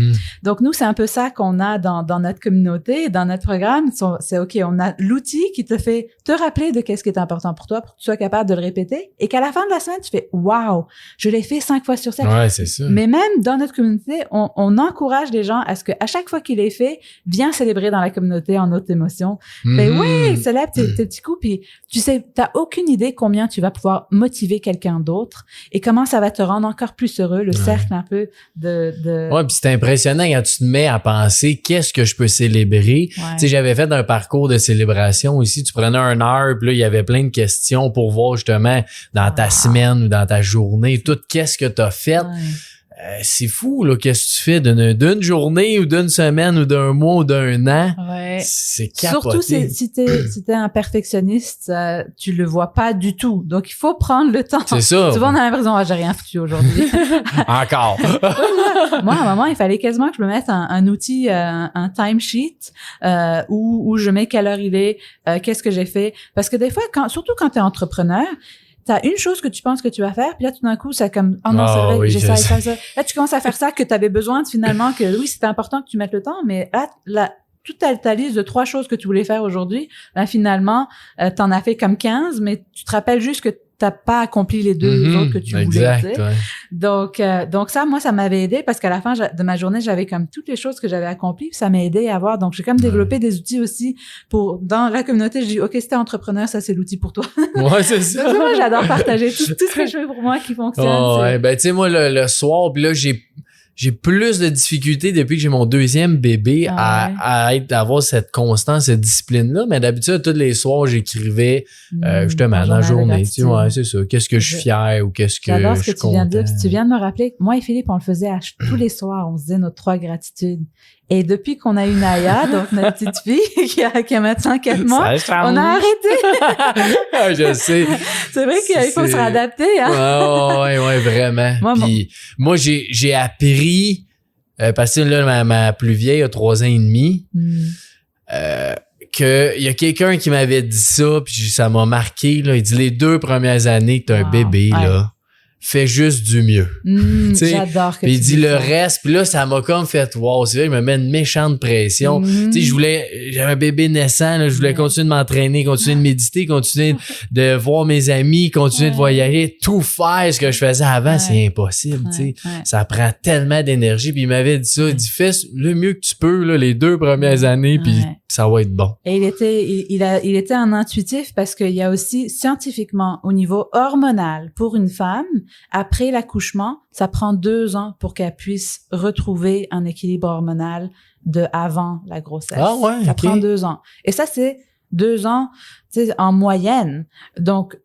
Donc nous, c'est un peu ça qu'on a dans notre communauté, dans notre programme. C'est OK, on a l'outil qui te fait te rappeler de qu'est-ce qui est important pour toi, pour que tu sois capable de le répéter, et qu'à la fin de la semaine, tu fais wow, je l'ai fait 5 fois sur 7. Ouais, c'est ça. Mais même dans notre communauté, on encourage les gens à ce que à chaque fois qu'il est fait, viens célébrer dans la communauté en haute émotion. Ben oui, célèbre tes petits coups, puis tu sais, t'as aucune idée combien tu vas pouvoir motiver quelqu'un d'autre et comment ça va te rendre encore plus heureux, le cercle un peu de... Ouais, puis c'est impressionnant quand tu te mets à penser qu'est-ce que je peux célébrer. Tu sais, j'avais fait un parcours de célébration ici, tu prenais 1 heure, puis là, il y avait plein de questions pour voir justement dans ta semaine ou dans ta journée, tout qu'est-ce que tu as fait. C'est fou, là, qu'est-ce que tu fais d'une journée ou d'une semaine ou d'un mois ou d'un an. Ouais. C'est capoté. Surtout si t'es un perfectionniste, tu le vois pas du tout. Donc, il faut prendre le temps. C'est ça. Souvent, on a l'impression, j'ai rien foutu aujourd'hui. Encore. Moi, à un moment, il fallait quasiment que je me mette un outil, un timesheet, où je mets quelle heure il est, qu'est-ce que j'ai fait. Parce que des fois, surtout quand t'es entrepreneur, t'as une chose que tu penses que tu vas faire, puis là, tout d'un coup, c'est comme, oh non, c'est vrai, oui, j'ai ça. Là, tu commences à faire ça que t'avais besoin finalement, que oui, c'était important que tu mettes le temps, mais là, toute ta liste de 3 choses que tu voulais faire aujourd'hui, là, finalement, t'en as fait comme 15, mais tu te rappelles juste que t'as pas accompli les 2 autres que tu voulais. Tu sais. Ouais. Donc ça, moi, ça m'avait aidé parce qu'à la fin de ma journée, j'avais comme toutes les choses que j'avais accomplies, puis ça m'a aidé à voir. Donc, j'ai comme développé des outils aussi dans la communauté. Je dis, OK, si t'es entrepreneur, ça, c'est l'outil pour toi. Ouais, c'est ça. Donc, moi, j'adore partager tout ce que je fais pour moi qui fonctionne. Oh, ouais, ben, tu sais, moi, le soir, puis là, j'ai plus de difficultés depuis que j'ai mon 2e bébé à avoir cette constance, cette discipline-là. Mais d'habitude, tous les soirs, j'écrivais justement dans la journée. Tu sais, ouais, c'est ça. Qu'est-ce que je suis fier ou qu'est-ce que je suis content. Tu viens de me rappeler. Moi et Philippe, on le faisait tous les soirs. On se disait nos 3 gratitudes. Et depuis qu'on a eu Naya, donc notre petite fille qui a maintenant 4 mois, on a arrêté. Je sais. C'est vrai qu'il faut se réadapter, hein. Ouais, vraiment. Moi, j'ai appris, parce que là, ma plus vieille a 3 ans et demi, qu'il y a quelqu'un qui m'avait dit ça, puis ça m'a marqué, là. Il dit, les 2 premières années que t'as un bébé, là, fais juste du mieux. J'adore que puis il dit le reste, puis là, ça m'a comme fait, wow, c'est vrai, il me met une méchante pression. Tu sais, j'avais un bébé naissant, là, je voulais continuer de m'entraîner, continuer de méditer, continuer de voir mes amis, continuer de voyager, tout faire ce que je faisais avant, c'est impossible, tu sais. Ça prend tellement d'énergie, puis il m'avait dit ça, il dit, fais le mieux que tu peux, là, les 2 premières années, puis ça va être bon. Et il était un intuitif parce qu'il y a aussi, scientifiquement, au niveau hormonal, pour une femme, après l'accouchement, ça prend 2 ans pour qu'elle puisse retrouver un équilibre hormonal de avant la grossesse. Ah ouais, ça prend 2 ans. Et ça, c'est 2 ans, tu sais, en moyenne. Donc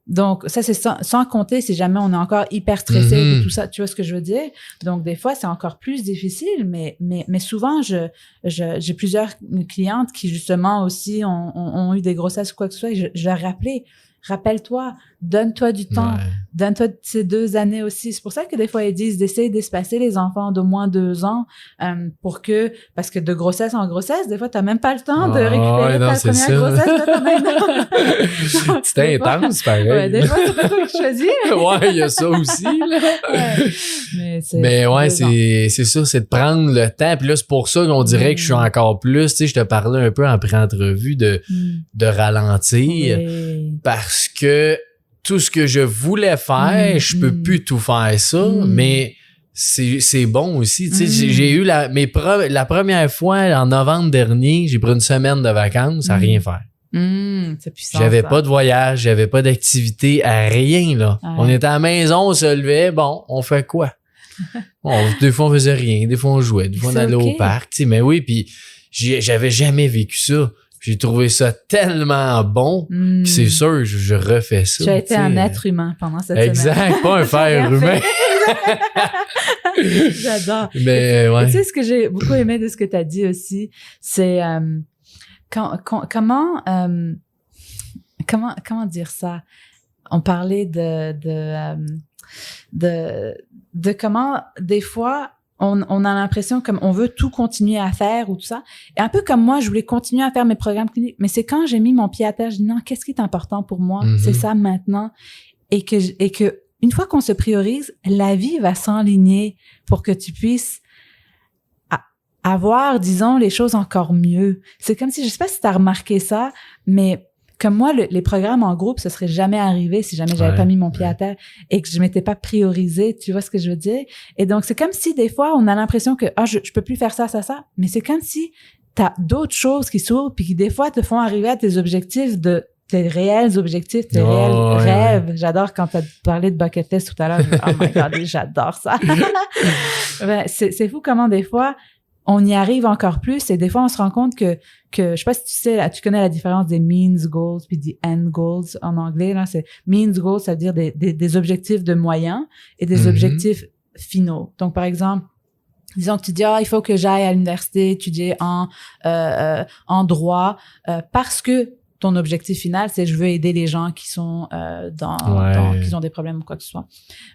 ça, c'est sans compter si jamais on est encore hyper stressé et tout ça. Tu vois ce que je veux dire? Donc, des fois, c'est encore plus difficile, mais souvent, j'ai plusieurs clientes qui, justement, aussi ont eu des grossesses ou quoi que ce soit, et je leur rappelais, rappelle-toi, donne-toi du temps, donne-toi ces 2 années aussi. C'est pour ça que des fois, ils disent d'essayer d'espacer les enfants d'au moins 2 ans parce que de grossesse en grossesse, des fois, t'as même pas le temps de récupérer ta première grossesse. C'était intense, pareil. Ouais, des fois, c'est pas toi qui choisis. Ouais, il y a ça aussi. Mais ouais, c'est ça, c'est de prendre le temps. Puis là, c'est pour ça qu'on dirait que je suis encore plus, tu sais, je te parlais un peu en pré-entrevue de ralentir parce que tout ce que je voulais faire, je peux plus tout faire ça, mais c'est bon aussi. Tu sais, j'ai eu la première fois en novembre dernier, j'ai pris une semaine de vacances à rien faire. C'est puissant. J'avais pas de voyage, j'avais pas d'activité, à rien, là. Ouais. On était à la maison, on se levait, bon, on fait quoi? Bon, des fois, on faisait rien, des fois, on jouait, des fois, on allait au parc, tu sais, mais oui, puis j'avais jamais vécu ça. J'ai trouvé ça tellement bon que c'est sûr, je refais ça. Tu as été un être humain pendant cette semaine. Exact, pas un fer humain. J'adore. Mais ouais. Tu sais, ce que j'ai beaucoup aimé de ce que tu as dit aussi, c'est comment dire ça? On parlait de comment des fois on a l'impression comme on veut tout continuer à faire ou tout ça. Et un peu comme moi, je voulais continuer à faire mes programmes cliniques, mais c'est quand j'ai mis mon pied à terre, je dis non, qu'est-ce qui est important pour moi? C'est ça maintenant. Et que une fois qu'on se priorise, la vie va s'enligner pour que tu puisses avoir, disons, les choses encore mieux. C'est comme si, je sais pas si tu as remarqué ça, mais comme moi, les programmes en groupe, ce serait jamais arrivé si jamais j'avais pas mis mon pied à terre et que je m'étais pas priorisée. Tu vois ce que je veux dire? Et donc, c'est comme si des fois, on a l'impression que, je peux plus faire ça, mais c'est comme si t'as d'autres choses qui s'ouvrent puis qui, des fois, te font arriver à tes objectifs tes réels objectifs, tes réels rêves. Ouais. J'adore quand tu as parlé de bucket list tout à l'heure. Oh my God, j'adore ça. C'est fou comment des fois, on y arrive encore plus et des fois, on se rend compte que je sais pas si tu sais, tu connais la différence des means goals puis des end goals en anglais, là. C'est means goals, ça veut dire des objectifs de moyens et des objectifs finaux. Donc, par exemple, disons que tu dis, il faut que j'aille à l'université étudier en droit, parce que ton objectif final, c'est je veux aider les gens qui sont qui ont des problèmes ou quoi que ce soit.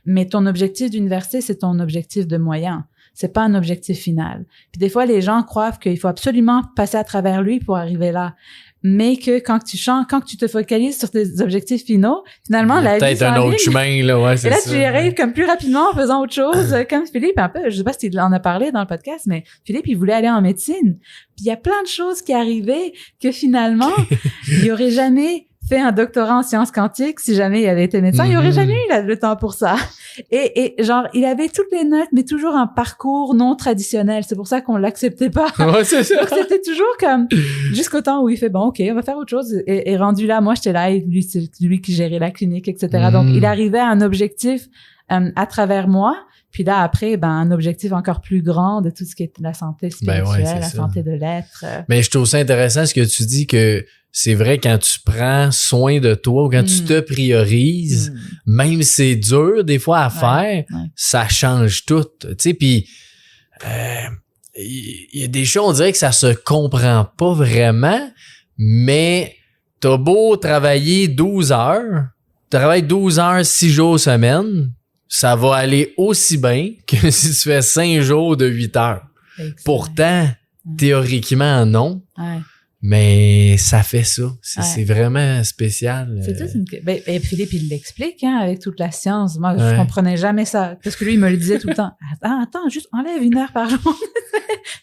Mais ton objectif d'université, c'est ton objectif de moyen. C'est pas un objectif final. Puis des fois, les gens croient qu'il faut absolument passer à travers lui pour arriver là. Mais que quand tu te focalises sur tes objectifs finaux, finalement, la vie peut-être un autre chemin, là, ouais, c'est ça. Et là, tu y arrives comme plus rapidement en faisant autre chose, comme Philippe, un peu, je sais pas s'il en a parlé dans le podcast, mais Philippe, il voulait aller en médecine. Puis il y a plein de choses qui arrivaient que finalement, il aurait jamais fait un doctorat en sciences quantiques si jamais il avait été médecin. Il aurait jamais eu le temps pour ça. Et genre, il avait toutes les notes, mais toujours un parcours non traditionnel. C'est pour ça qu'on l'acceptait pas. Ouais, c'est ça. Donc, c'était toujours comme, jusqu'au temps où il fait, bon, OK, on va faire autre chose. Et rendu là, moi, j'étais là, et lui, c'est lui qui gérait la clinique, etc. Donc, il arrivait à un objectif, à travers moi. Puis là, après, un objectif encore plus grand de tout ce qui est la santé spirituelle, la santé de l'être. Mais je trouve ça intéressant ce que tu dis que c'est vrai, quand tu prends soin de toi ou quand tu te priorises, même si c'est dur des fois à faire, ça change tout. Tu sais, puis il y a des choses, on dirait que ça se comprend pas vraiment, mais t'as beau travailler 12 heures, tu travailles 12 heures, 6 jours semaine, ça va aller aussi bien que si tu fais 5 jours de 8 heures. Exact. Pourtant, théoriquement, non. Ouais. Mais ça fait ça. C'est vraiment spécial. C'est tout et Philippe, il l'explique, hein, avec toute la science. Moi, je comprenais jamais ça. Parce que lui, il me le disait tout le temps. Attends, juste enlève 1 heure par jour.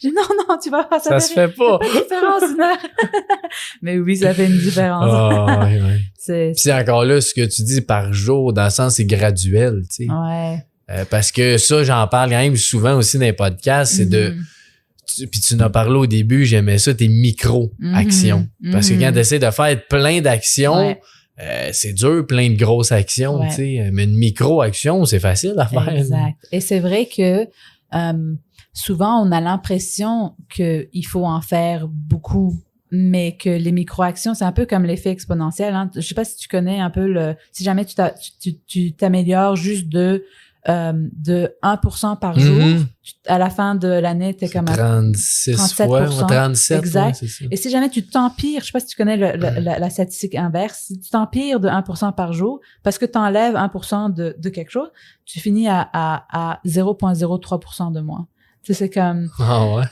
J'ai dit, non, tu vas pas ça se fait pas. Pas de différence, 1 heure. Mais oui, ça fait une différence. Puis encore là, ce que tu dis par jour, dans le sens, c'est graduel, tu sais. Ouais. Parce que ça, j'en parle quand même souvent aussi dans les podcasts, c'est de... Puis tu en as parlé au début, j'aimais ça, tes micro-actions. Parce que quand tu essaies de faire plein d'actions, c'est dur, plein de grosses actions, tu sais. Mais une micro-action, c'est facile à faire. Exact. Et c'est vrai que souvent, on a l'impression qu'il faut en faire beaucoup, mais que les micro-actions, c'est un peu comme l'effet exponentiel. Hein. Je sais pas si tu connais un peu si jamais tu t'améliores juste de 1% par jour, à la fin de l'année, t'es comme à 37%. 37, exact. Ouais, c'est ça. Et si jamais tu t'empires, je sais pas si tu connais la statistique inverse, si tu t'empires de 1% par jour, parce que tu enlèves 1% de quelque chose, tu finis à 0,03% de moins. C'est comme... Ah ouais.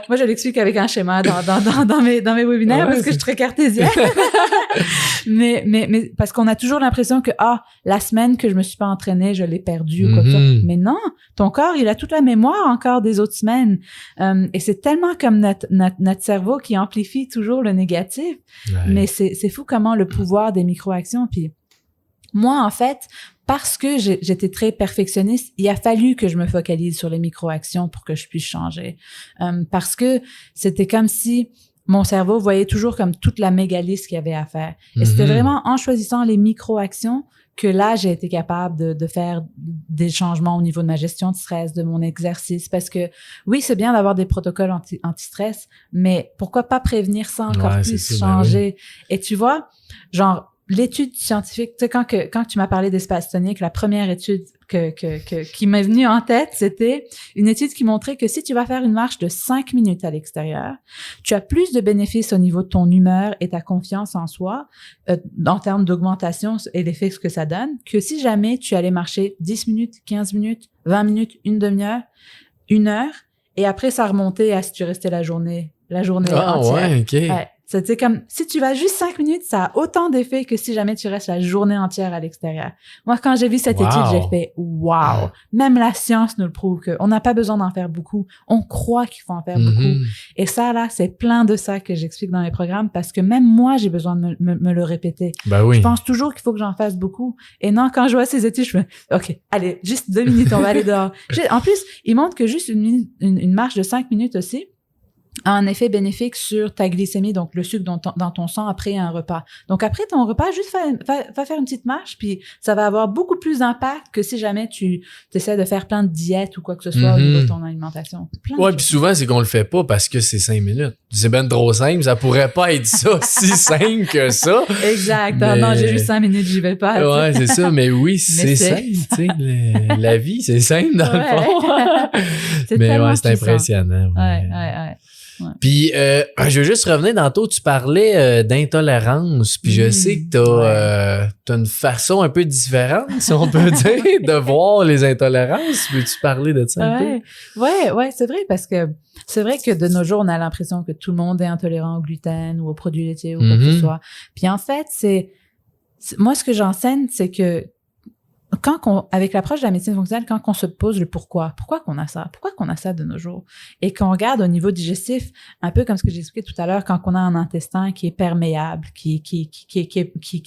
Moi, je l'explique avec un schéma dans mes webinaires parce que je suis très cartésienne. mais parce qu'on a toujours l'impression que, la semaine que je me suis pas entraînée, je l'ai perdue ou quoi que ça. Mais non, ton corps, il a toute la mémoire encore des autres semaines. Et c'est tellement comme notre cerveau qui amplifie toujours le négatif. Ouais. Mais c'est fou comment le pouvoir des micro-actions. Puis moi, en fait, parce que j'étais très perfectionniste, il a fallu que je me focalise sur les micro-actions pour que je puisse changer. Parce que c'était comme si mon cerveau voyait toujours comme toute la méga liste qu'il y avait à faire. Et c'était vraiment en choisissant les micro-actions que là, j'ai été capable de faire des changements au niveau de ma gestion de stress, de mon exercice. Parce que oui, c'est bien d'avoir des protocoles anti-stress, mais pourquoi pas prévenir ça encore plus, changer? Et tu vois, genre, l'étude scientifique, tu sais, quand tu m'as parlé d'espace tonique, la première étude qui m'est venue en tête, c'était une étude qui montrait que si tu vas faire une marche de 5 minutes à l'extérieur, tu as plus de bénéfices au niveau de ton humeur et ta confiance en soi, en termes d'augmentation et l'effet que ça donne, que si jamais tu allais marcher 10 minutes, 15 minutes, 20 minutes, une demi-heure, 1 heure, et après ça remontait à si tu restais la journée entière. Ah ouais, OK. Ouais. C'est comme, si tu vas juste 5 minutes, ça a autant d'effet que si jamais tu restes la journée entière à l'extérieur. Moi, quand j'ai vu cette étude, j'ai fait, wow! Même la science nous le prouve qu'on n'a pas besoin d'en faire beaucoup. On croit qu'il faut en faire beaucoup. Et ça, là, c'est plein de ça que j'explique dans mes programmes parce que même moi, j'ai besoin de me le répéter. Ben oui. Je pense toujours qu'il faut que j'en fasse beaucoup. Et non, quand je vois ces études, je me OK, allez, juste 2 minutes, on va aller dehors. En plus, ils montrent que juste une marche de 5 minutes aussi, a un effet bénéfique sur ta glycémie, donc le sucre dans ton sang après un repas. Donc après ton repas, juste va faire une petite marche, puis ça va avoir beaucoup plus d'impact que si jamais tu essaies de faire plein de diètes ou quoi que ce soit au niveau de ton alimentation. Ouais, puis souvent, c'est qu'on le fait pas parce que c'est 5 minutes. C'est ben trop simple, ça pourrait pas être ça si simple que ça. Exact. Mais... Non, j'ai juste 5 minutes, j'y vais pas. Ouais, c'est ça, mais oui, c'est simple, tu sais. La vie, c'est simple dans le fond. Mais ouais, c'est impressionnant. Ouais. Ouais. Puis, je veux juste revenir tantôt, tu parlais d'intolérance, puis je sais que t'as une façon un peu différente, si on peut dire, de voir les intolérances. Peux-tu parler de ça un peu? Ouais, c'est vrai, parce que c'est vrai que de nos jours, on a l'impression que tout le monde est intolérant au gluten ou aux produits laitiers ou quoi que ce soit. Puis en fait, moi, ce que j'enseigne, c'est que avec l'approche de la médecine fonctionnelle, quand on se pose le pourquoi qu'on a ça de nos jours, et qu'on regarde au niveau digestif, un peu comme ce que j'ai expliqué tout à l'heure, quand on a un intestin qui est perméable, qui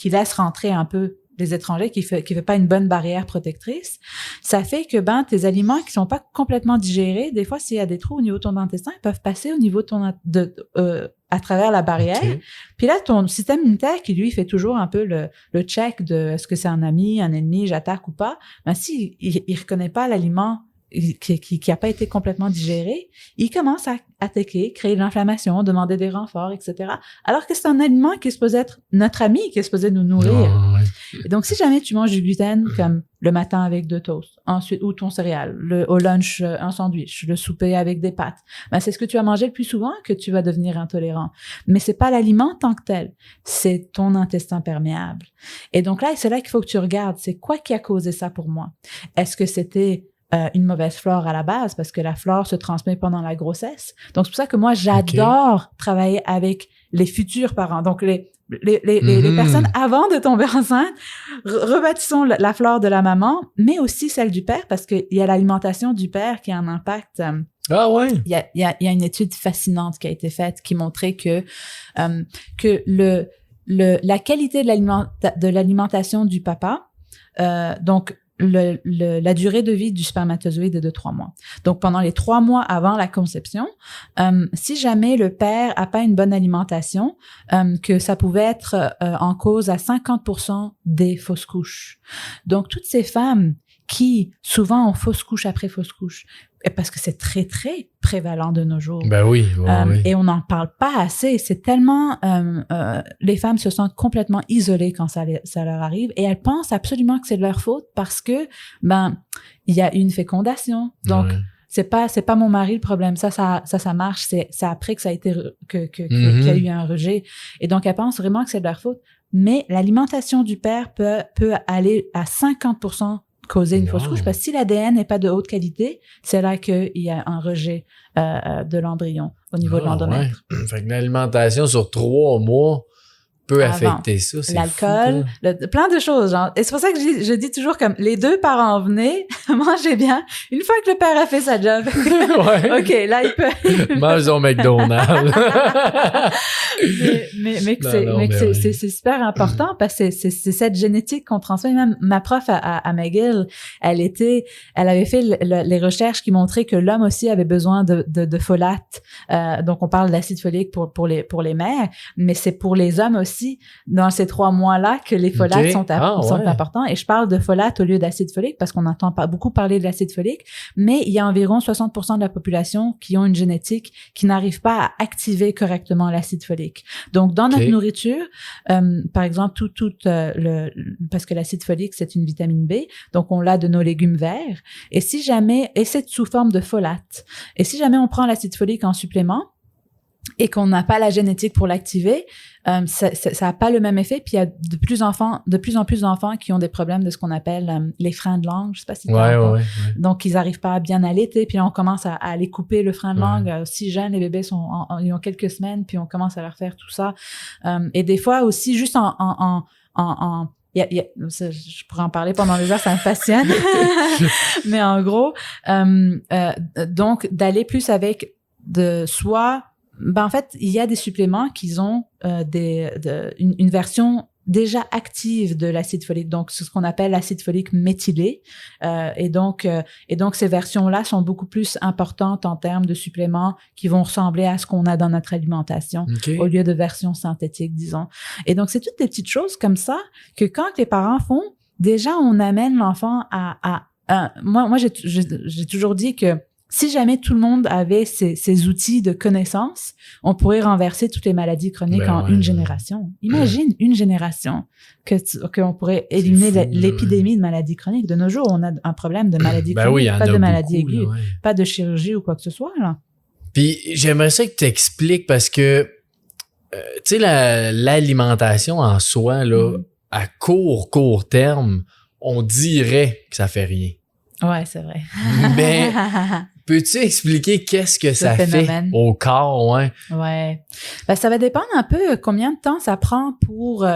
laisse rentrer un peu les étrangers, qui fait pas une bonne barrière protectrice, ça fait que tes aliments qui sont pas complètement digérés, des fois s'il y a des trous au niveau de ton intestin, ils peuvent passer au niveau de à travers la barrière. Okay. Puis là, ton système immunitaire qui, lui, fait toujours un peu le check de est-ce que c'est un ami, un ennemi, j'attaque ou pas, si il reconnaît pas l'aliment qui a pas été complètement digéré, il commence à attaquer, créer de l'inflammation, demander des renforts, etc. Alors que c'est un aliment qui est supposé être notre ami, qui est supposé nous nourrir. Et donc, si jamais tu manges du gluten, comme le matin avec 2 toasts, ensuite, ou ton céréal, au lunch, un sandwich, le souper avec des pâtes, c'est ce que tu vas manger le plus souvent que tu vas devenir intolérant. Mais c'est pas l'aliment tant que tel, c'est ton intestin perméable. Et donc là, c'est là qu'il faut que tu regardes, c'est quoi qui a causé ça pour moi? Est-ce que c'était une mauvaise flore à la base parce que la flore se transmet pendant la grossesse. Donc, c'est pour ça que moi, j'adore travailler avec les futurs parents. Donc, les personnes avant de tomber enceinte, rebâtissons la flore de la maman, mais aussi celle du père parce qu'il y a l'alimentation du père qui a un impact. Ah ouais? Il y a une étude fascinante qui a été faite qui montrait que la qualité de l'alimentation du papa, donc la durée de vie du spermatozoïde est de 3 mois. Donc, pendant les 3 mois avant la conception, si jamais le père a pas une bonne alimentation, que ça pouvait être en cause à 50% des fausses couches. Donc, toutes ces femmes qui souvent ont fausse couche après fausse couche, parce que c'est très, très prévalent de nos jours. Ben oui, oui. Et on n'en parle pas assez. C'est tellement... les femmes se sentent complètement isolées quand ça leur arrive et elles pensent absolument que c'est de leur faute parce que, il y a une fécondation. Donc, c'est pas mon mari le problème. Ça marche. C'est après que ça a été, qu'il y a eu un rejet. Et donc, elles pensent vraiment que c'est de leur faute. Mais l'alimentation du père peut aller à 50% causer une fausse couche, parce que si l'ADN n'est pas de haute qualité, c'est là qu'il y a un rejet de l'embryon au niveau de l'endomètre. Ouais. Fait que l'alimentation sur 3 mois peut affecter ça. C'est l'alcool, plein de choses. Genre. Et c'est pour ça que je dis toujours comme les 2 parents venez, mangez bien. Une fois que le père a fait sa job, OK, là il peut. Mange au McDonald's. mais c'est super important parce que c'est cette génétique qu'on transmet. Même ma prof à McGill, elle avait fait les recherches qui montraient que l'homme aussi avait besoin de folate. Donc on parle d'acide folique pour les mères, mais c'est pour les hommes aussi dans ces 3 mois-là que les folates sont importants. Et je parle de folate au lieu d'acide folique parce qu'on entend pas beaucoup parler de l'acide folique, mais il y a environ 60% de la population qui ont une génétique qui n'arrive pas à activer correctement l'acide folique. Donc, dans notre nourriture, par exemple, parce que l'acide folique, c'est une vitamine B, donc on l'a de nos légumes verts. Et c'est sous forme de folate. Et si jamais on prend l'acide folique en supplément, et qu'on n'a pas la génétique pour l'activer, ça a pas le même effet. Puis il y a de plus en plus d'enfants qui ont des problèmes de ce qu'on appelle les freins de langue. Je sais pas si tu entends. Donc ils arrivent pas à bien allaiter, puis là, on commence à aller couper le frein de langue. Si jeunes, les bébés ils ont quelques semaines, puis on commence à leur faire tout ça. Et des fois aussi juste je pourrais en parler pendant des heures, ça me passionne. Mais en gros, donc d'aller plus avec en fait, il y a des suppléments qui ont une version déjà active de l'acide folique, donc c'est ce qu'on appelle l'acide folique méthylé, et donc ces versions-là sont beaucoup plus importantes en termes de suppléments qui vont ressembler à ce qu'on a dans notre alimentation, au lieu de versions synthétiques, disons. Et donc c'est toutes des petites choses comme ça que quand les parents font, déjà on amène l'enfant moi j'ai toujours dit que si jamais tout le monde avait ces outils de connaissance, on pourrait renverser toutes les maladies chroniques en une génération. Imagine une génération qu'on pourrait éliminer l'épidémie de maladies chroniques. De nos jours, on a un problème de maladies chroniques, pas de maladies aiguës, pas de chirurgie ou quoi que ce soit. Là. Puis j'aimerais ça que tu expliques parce que, tu sais, l'alimentation en soi, là, à court terme, on dirait que ça fait rien. Ouais, c'est vrai. Mais peux-tu expliquer qu'est-ce que ça fait au corps, Ouais. Ça va dépendre un peu combien de temps ça prend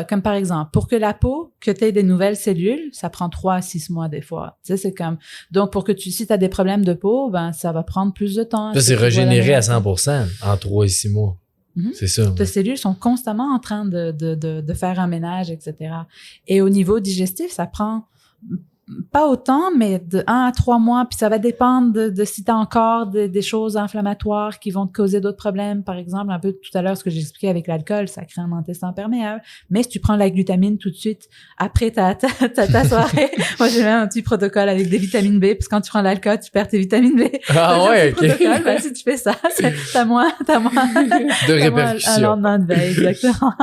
comme par exemple, pour que la peau, que tu aies des nouvelles cellules, ça prend 3 à 6 mois des fois. Tu sais, c'est comme, donc si tu as des problèmes de peau, ça va prendre plus de temps. Ça, c'est régénéré à 100% en 3 et 6 mois. C'est ça. Tes cellules sont constamment en train de faire un ménage, etc. Et au niveau digestif, ça prend pas autant, mais de 1 à 3 mois, puis ça va dépendre de si tu as encore des choses inflammatoires qui vont te causer d'autres problèmes. Par exemple, un peu tout à l'heure, ce que j'expliquais avec l'alcool, ça crée un intestin perméable. Mais si tu prends la glutamine tout de suite après ta soirée, moi j'ai même un petit protocole avec des vitamines B, parce que quand tu prends l'alcool, tu perds tes vitamines B. Ah ouais, OK. Protocole, si tu fais ça, t'as moins de répercussions. Un lendemain de veille, exactement.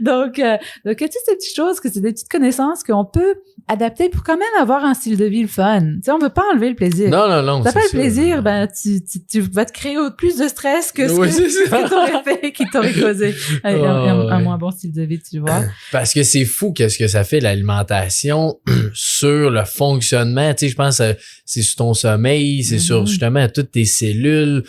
Donc toutes ces petites choses, que c'est des petites connaissances qu'on peut adapter pour quand même avoir un style de vie le fun. Tu sais, on veut pas enlever le plaisir. Non. T'as pas le plaisir, ben, tu vas te créer plus de stress que ce que t'aurais fait, qui t'aurait causé un moins bon style de vie, tu vois. Parce que c'est fou qu'est-ce que ça fait l'alimentation sur le fonctionnement. Tu sais, je pense c'est sur ton sommeil, c'est sur justement toutes tes cellules,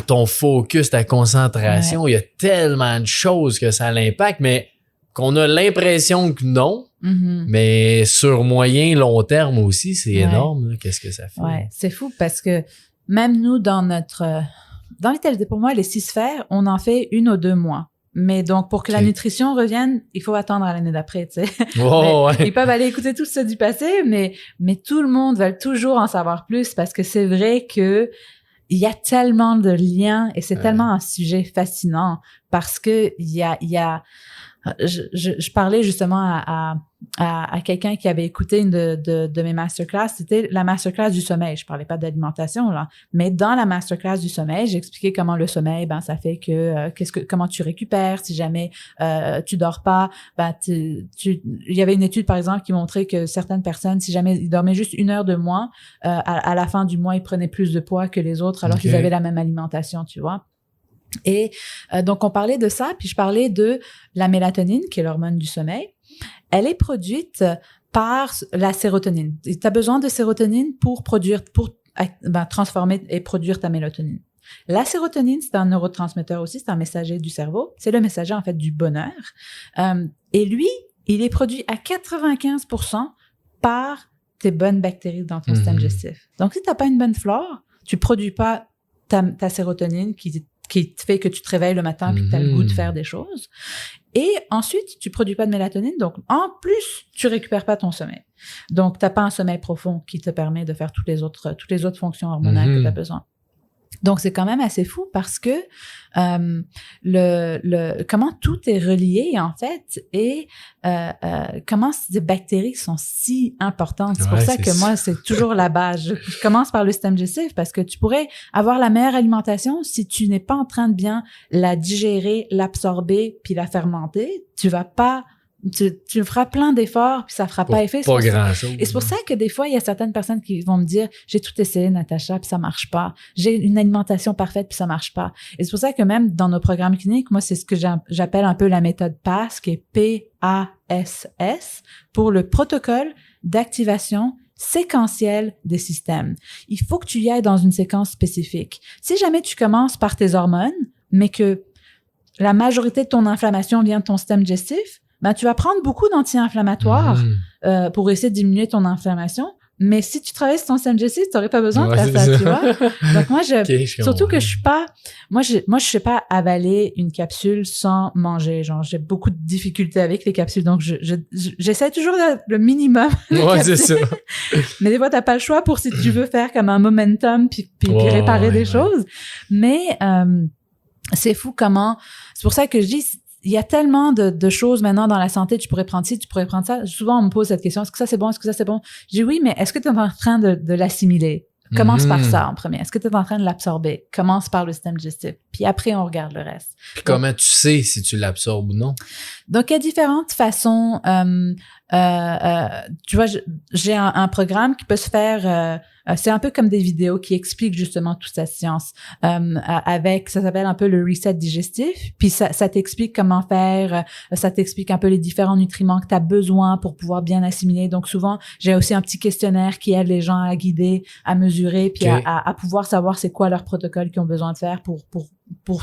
ton focus, ta concentration. Il y a tellement de choses que ça l'impacte, mais qu'on a l'impression que non. Mais sur moyen, long terme aussi, c'est énorme. Là, qu'est-ce que ça fait? Ouais, c'est fou parce que même nous, dans les pour moi, les 6 sphères, on en fait 1 ou 2 mois. Mais donc, pour que la nutrition revienne, il faut attendre à l'année d'après, tu sais. Ils peuvent aller écouter tout ça du passé, mais tout le monde veut toujours en savoir plus parce que c'est vrai que il y a tellement de liens et c'est tellement un sujet fascinant parce que je parlais justement à quelqu'un qui avait écouté une de mes masterclass. C'était la masterclass du sommeil. Je parlais pas d'alimentation, là. Mais dans la masterclass du sommeil, j'expliquais comment le sommeil, ben, ça fait que, comment tu récupères si jamais, tu dors pas. Ben, il y avait une étude, par exemple, qui montrait que certaines personnes, si jamais ils dormaient juste 1 heure de moins, à la fin du mois, ils prenaient plus de poids que les autres alors qu'ils avaient la même alimentation, tu vois. Et donc, on parlait de ça, puis je parlais de la mélatonine, qui est l'hormone du sommeil. Elle est produite par la sérotonine. Tu as besoin de sérotonine pour transformer et produire ta mélatonine. La sérotonine, c'est un neurotransmetteur aussi, c'est un messager du cerveau. C'est le messager, en fait, du bonheur. Et lui, il est produit à 95% par tes bonnes bactéries dans ton système digestif. Donc, si tu n'as pas une bonne flore, tu produis pas ta sérotonine qui te fait que tu te réveilles le matin puis que tu as le goût de faire des choses. Et ensuite, tu produis pas de mélatonine, donc en plus, tu récupères pas ton sommeil. Donc, t'as pas un sommeil profond qui te permet de faire toutes les autres fonctions hormonales que tu as besoin. Donc, c'est quand même assez fou parce que comment tout est relié, en fait, et comment ces bactéries sont si importantes. C'est pour ça que moi, c'est toujours la base. Je commence par le système digestif parce que tu pourrais avoir la meilleure alimentation si tu n'es pas en train de bien la digérer, l'absorber, puis la fermenter. Tu vas pas... Tu feras plein d'efforts puis ça fera pas effet. Pas grand-chose. Et c'est pour ça que des fois, il y a certaines personnes qui vont me dire « J'ai tout essayé, Natacha, puis ça marche pas. J'ai une alimentation parfaite, puis ça marche pas. » Et c'est pour ça que même dans nos programmes cliniques, moi, c'est ce que j'appelle un peu la méthode PASS, qui est P-A-S-S, pour le protocole d'activation séquentielle des systèmes. Il faut que tu y ailles dans une séquence spécifique. Si jamais tu commences par tes hormones, mais que la majorité de ton inflammation vient de ton système digestif, ben, tu vas prendre beaucoup d'anti-inflammatoires pour essayer de diminuer ton inflammation. Mais si tu travailles sur ton système digestif, tu n'aurais pas besoin de faire ça, tu vois. Donc moi, surtout que je suis pas... Moi, je sais pas avaler une capsule sans manger. Genre, j'ai beaucoup de difficultés avec les capsules. Donc, j'essaie toujours le minimum. Ouais, c'est ça. Mais des fois, t'as pas le choix pour si tu veux faire comme un momentum puis réparer des choses. Mais c'est fou comment... C'est pour ça que je dis... Il y a tellement de choses maintenant dans la santé, tu pourrais prendre ci, tu pourrais prendre ça. Souvent, on me pose cette question, est-ce que ça c'est bon, est-ce que ça c'est bon? Je dis oui, mais est-ce que tu es en train de l'assimiler? Commence par ça en premier. Est-ce que tu es en train de l'absorber? Commence par le système digestif. Puis après, on regarde le reste. Puis comment tu sais si tu l'absorbes ou non? Donc, il y a différentes façons. Tu vois, j'ai un programme qui peut se faire... c'est un peu comme des vidéos qui expliquent justement toute cette science. Ça s'appelle un peu le reset digestif. Puis ça t'explique comment faire. Ça t'explique un peu les différents nutriments que tu as besoin pour pouvoir bien assimiler. Donc souvent, j'ai aussi un petit questionnaire qui aide les gens à guider, à mesurer, puis à pouvoir savoir c'est quoi leur protocole qu'ils ont besoin de faire pour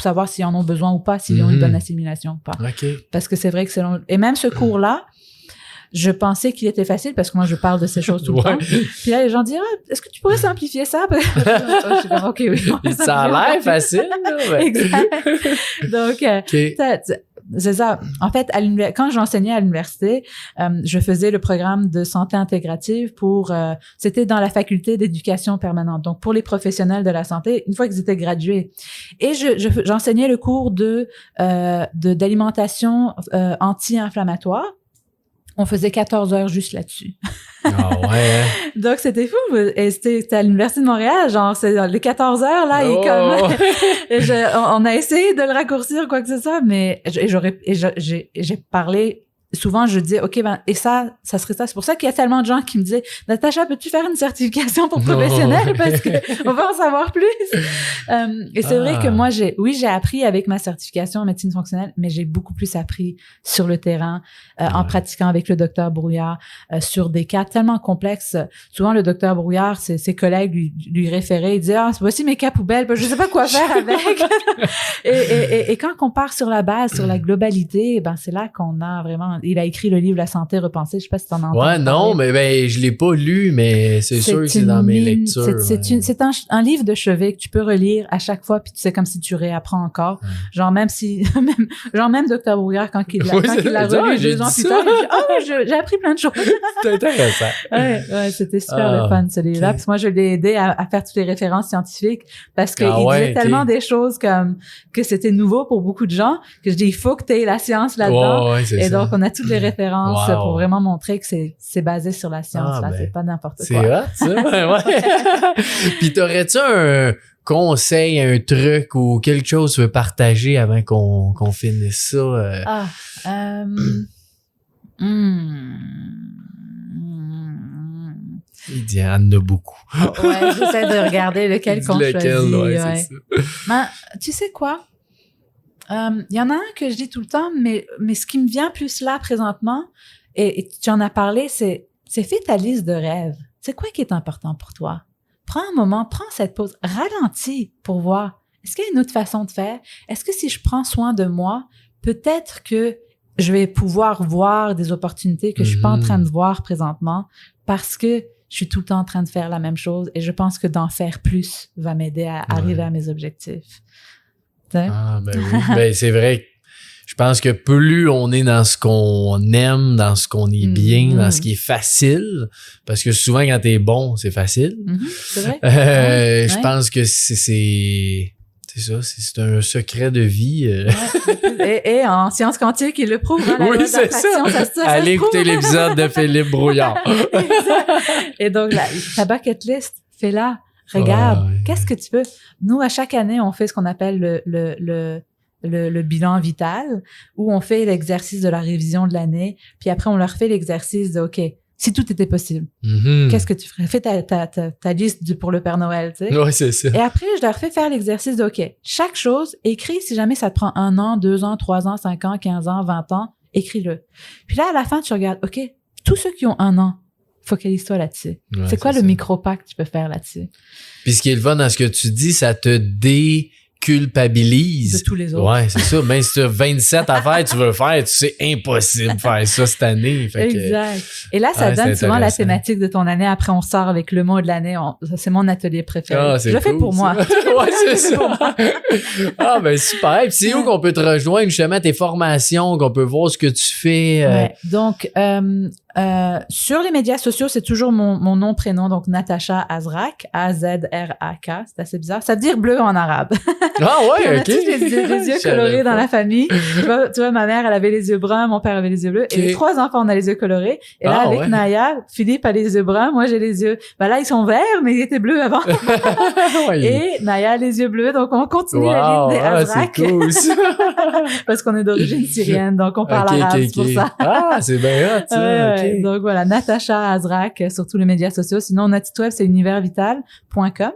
savoir s'ils en ont besoin ou pas, s'ils ont une bonne assimilation ou pas. Parce que c'est vrai que c'est long. Et même ce cours-là, je pensais qu'il était facile parce que moi, je parle de ces choses tout le temps. Puis là, les gens disent, est-ce que tu pourrais simplifier ça? Je suis comme, OK, oui. Ça a l'air facile, là. Exact. Donc, c'est ça. En fait, quand j'enseignais à l'université, je faisais le programme de santé intégrative c'était dans la faculté d'éducation permanente. Donc, pour les professionnels de la santé, une fois qu'ils étaient gradués. Et j'enseignais le cours d'alimentation anti-inflammatoire. On faisait 14 heures juste là-dessus. Ah ouais. Donc, c'était fou. Et c'était à l'Université de Montréal. Genre, c'est les 14 heures, là, on a essayé de le raccourcir, quoi que ce soit, mais j'ai parlé souvent, je dis, OK, et ça serait ça. C'est pour ça qu'il y a tellement de gens qui me disent, Natacha, peux-tu faire une certification pour professionnel? Parce que on va en savoir plus. Et c'est vrai que moi, j'ai appris avec ma certification en médecine fonctionnelle, mais j'ai beaucoup plus appris sur le terrain, en pratiquant avec le docteur Brouillard, sur des cas tellement complexes. Souvent, le docteur Brouillard, ses collègues lui référaient, ils disaient, voici mes cas poubelles, je sais pas quoi faire avec. et quand on part sur la base, sur la globalité, c'est là qu'on a vraiment. Il a écrit le livre La santé repensée. Je sais pas si t'en as entendu. Ouais, non, mais je l'ai pas lu, mais c'est sûr que c'est dans mes lectures. C'est un livre de chevet que tu peux relire à chaque fois, puis tu sais, comme si tu réapprends encore. Genre même Dr. Brouillard, quand il l'a relu 2 ans plus tard, j'ai appris plein de choses. C'est intéressant. Ouais, c'était super le fun, ce livre-là. Parce que moi, je l'ai aidé à faire toutes les références scientifiques parce qu'il disait tellement des choses comme que c'était nouveau pour beaucoup de gens que je dis, il faut que tu aies la science là-dedans. Et donc, on a toutes les références pour vraiment montrer que c'est basé sur la science. C'est pas n'importe quoi. C'est hot, ça. Ouais. Puis t'aurais-tu un conseil, un truc ou quelque chose que tu veux partager avant qu'on finisse ça? Il dit, il y en a beaucoup. Ouais, j'essaie de regarder lequel qu'on choisit. C'est ça. Mais tu sais quoi? Il y en a un que je dis tout le temps, mais ce qui me vient plus là présentement, et tu en as parlé, c'est fais ta liste de rêves. C'est quoi qui est important pour toi? Prends un moment, prends cette pause, ralentis pour voir. Est-ce qu'il y a une autre façon de faire? Est-ce que si je prends soin de moi, peut-être que je vais pouvoir voir des opportunités que je suis pas en train de voir présentement parce que je suis tout le temps en train de faire la même chose et je pense que d'en faire plus va m'aider à arriver à mes objectifs. T'sais? Oui. C'est vrai. Je pense que plus on est dans ce qu'on aime, dans ce qu'on est bien, dans ce qui est facile, parce que souvent quand t'es bon, c'est facile. C'est vrai. Je pense que c'est ça, c'est un secret de vie. Et en sciences quantiques, il le prouve. Oui, c'est ça. Allez écouter l'épisode de Philippe Brouillard. Et donc, ta bucket list, fais-la. Regarde, qu'est-ce que tu veux? Nous, à chaque année, on fait ce qu'on appelle le bilan vital, où on fait l'exercice de la révision de l'année, puis après, on leur fait l'exercice de, OK, si tout était possible, qu'est-ce que tu ferais? Fais ta liste pour le Père Noël, tu sais. Oui, c'est ça. Et après, je leur fais faire l'exercice de, OK, chaque chose, écris si jamais ça te prend 1 an, 2 ans, 3 ans, 5 ans, 15 ans, 20 ans, écris-le. Puis là, à la fin, tu regardes, OK, tous ceux qui ont 1 an, focalise-toi là-dessus. Ouais, c'est quoi le micro-pas que tu peux faire là-dessus? Puis ce qui est le fun dans ce que tu dis, ça te déculpabilise. De tous les autres. Ouais, c'est ça. Même si tu as 27 affaires que tu veux faire, tu sais, impossible de faire ça cette année. Fait exact. Et là, ça donne souvent la thématique de ton année. Après, on sort avec le mot de l'année. C'est mon atelier préféré. Je le fais pour moi. Ouais, c'est ça. Ben super. Puis c'est où qu'on peut te rejoindre, justement, tes formations, qu'on peut voir ce que tu fais? Ouais. Donc, sur les médias sociaux, c'est toujours mon nom, prénom, donc Natacha Azrak, A-Z-R-A-K, c'est assez bizarre. Ça veut dire bleu en arabe. Ah ouais, on OK. a tous les yeux colorés dans la famille. Tu vois, ma mère, elle avait les yeux bruns, mon père avait les yeux bleus. Et les 3 enfants, on a les yeux colorés. Et là, avec Naya, Philippe a les yeux bruns, moi j'ai les yeux... là, ils sont verts, mais ils étaient bleus avant. Et Naya a les yeux bleus, donc on continue la ligne des Azrak. C'est cool, parce qu'on est d'origine syrienne, donc on parle arabe, c'est pour ça. Ah, c'est bien hot, ça. Donc voilà, Natacha Azrak sur tous les médias sociaux. Sinon, notre site web, c'est universvital.com,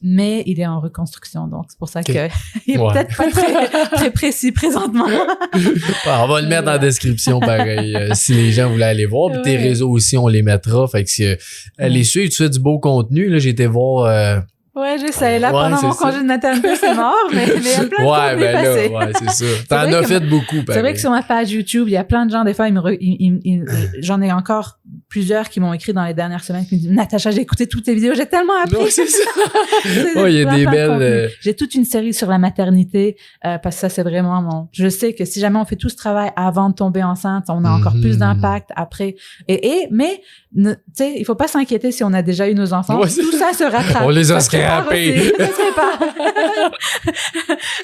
mais il est en reconstruction. Donc, c'est pour ça qu'il est peut-être pas très précis présentement. On va le mettre dans la description, pareil, si les gens voulaient aller voir. Puis tes réseaux aussi, on les mettra. Fait que si les suivre, tu fais du beau contenu. Là, j'ai été voir... Ouais, j'essaie. Là, pendant mon congé de maternité, c'est mort, mais il y a plein de contenu passé. Ouais, c'est ça. T'en as fait beaucoup, c'est vrai que sur ma page YouTube, il y a plein de gens, des fois, j'en ai encore plusieurs qui m'ont écrit dans les dernières semaines qui me disent, Natacha, j'ai écouté toutes tes vidéos, j'ai tellement appris. Non, c'est ça. Il y a des belles... J'ai toute une série sur la maternité, parce que ça, c'est vraiment je sais que si jamais on fait tout ce travail avant de tomber enceinte, on a encore plus d'impact après. Mais tu sais, il faut pas s'inquiéter si on a déjà eu nos enfants. Ouais, tout ça se rattrape. On les a scrappés. Ça se répare.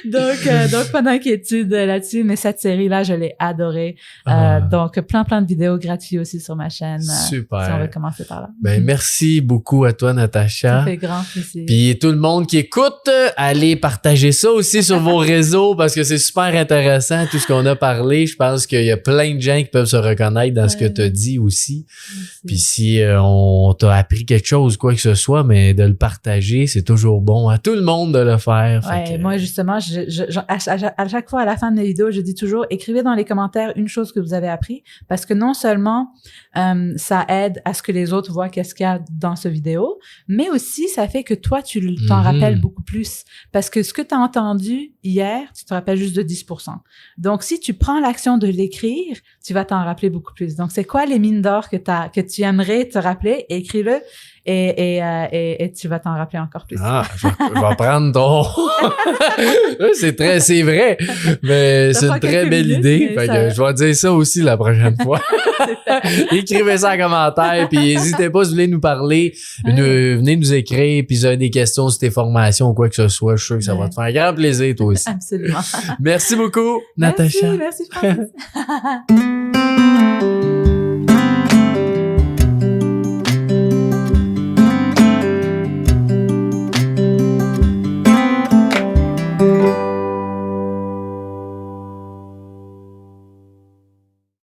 Donc, pas d'inquiétude là-dessus, mais cette série-là, je l'ai adorée. Donc, plein de vidéos gratuites aussi sur ma chaîne. Super. Si on veut commencer par là. Ben, merci beaucoup à toi, Natacha. Ça fait grand plaisir. Puis tout le monde qui écoute, allez partager ça aussi sur vos réseaux parce que c'est super intéressant tout ce qu'on a parlé. Je pense qu'il y a plein de gens qui peuvent se reconnaître dans ce que tu as dit aussi. Merci. Puis si on t'a appris quelque chose, quoi que ce soit, mais de le partager, c'est toujours bon à tout le monde de le faire. Ouais, moi justement, à chaque fois à la fin de mes vidéos, je dis toujours, écrivez dans les commentaires une chose que vous avez appris parce que non seulement ça aide à ce que les autres voient qu'est-ce qu'il y a dans ce vidéo, mais aussi ça fait que toi, tu t'en rappelles beaucoup plus parce que ce que tu as entendu hier, tu te rappelles juste de 10%. Donc, si tu prends l'action de l'écrire, tu vas t'en rappeler beaucoup plus. Donc, c'est quoi les mines d'or que tu aimerais te rappeler? Écris-le et tu vas t'en rappeler encore plus. Ah, je vais prendre ton... c'est vrai, mais c'est une très belle idée. Fait que je vais dire ça aussi la prochaine fois. Écrivez ça en commentaire, puis n'hésitez pas si vous voulez nous parler, venez nous écrire, puis si vous avez des questions sur tes formations ou quoi que ce soit, je suis sûr que ça va te faire un grand plaisir, toi aussi. Absolument. Merci beaucoup, Natacha. Merci, Francis.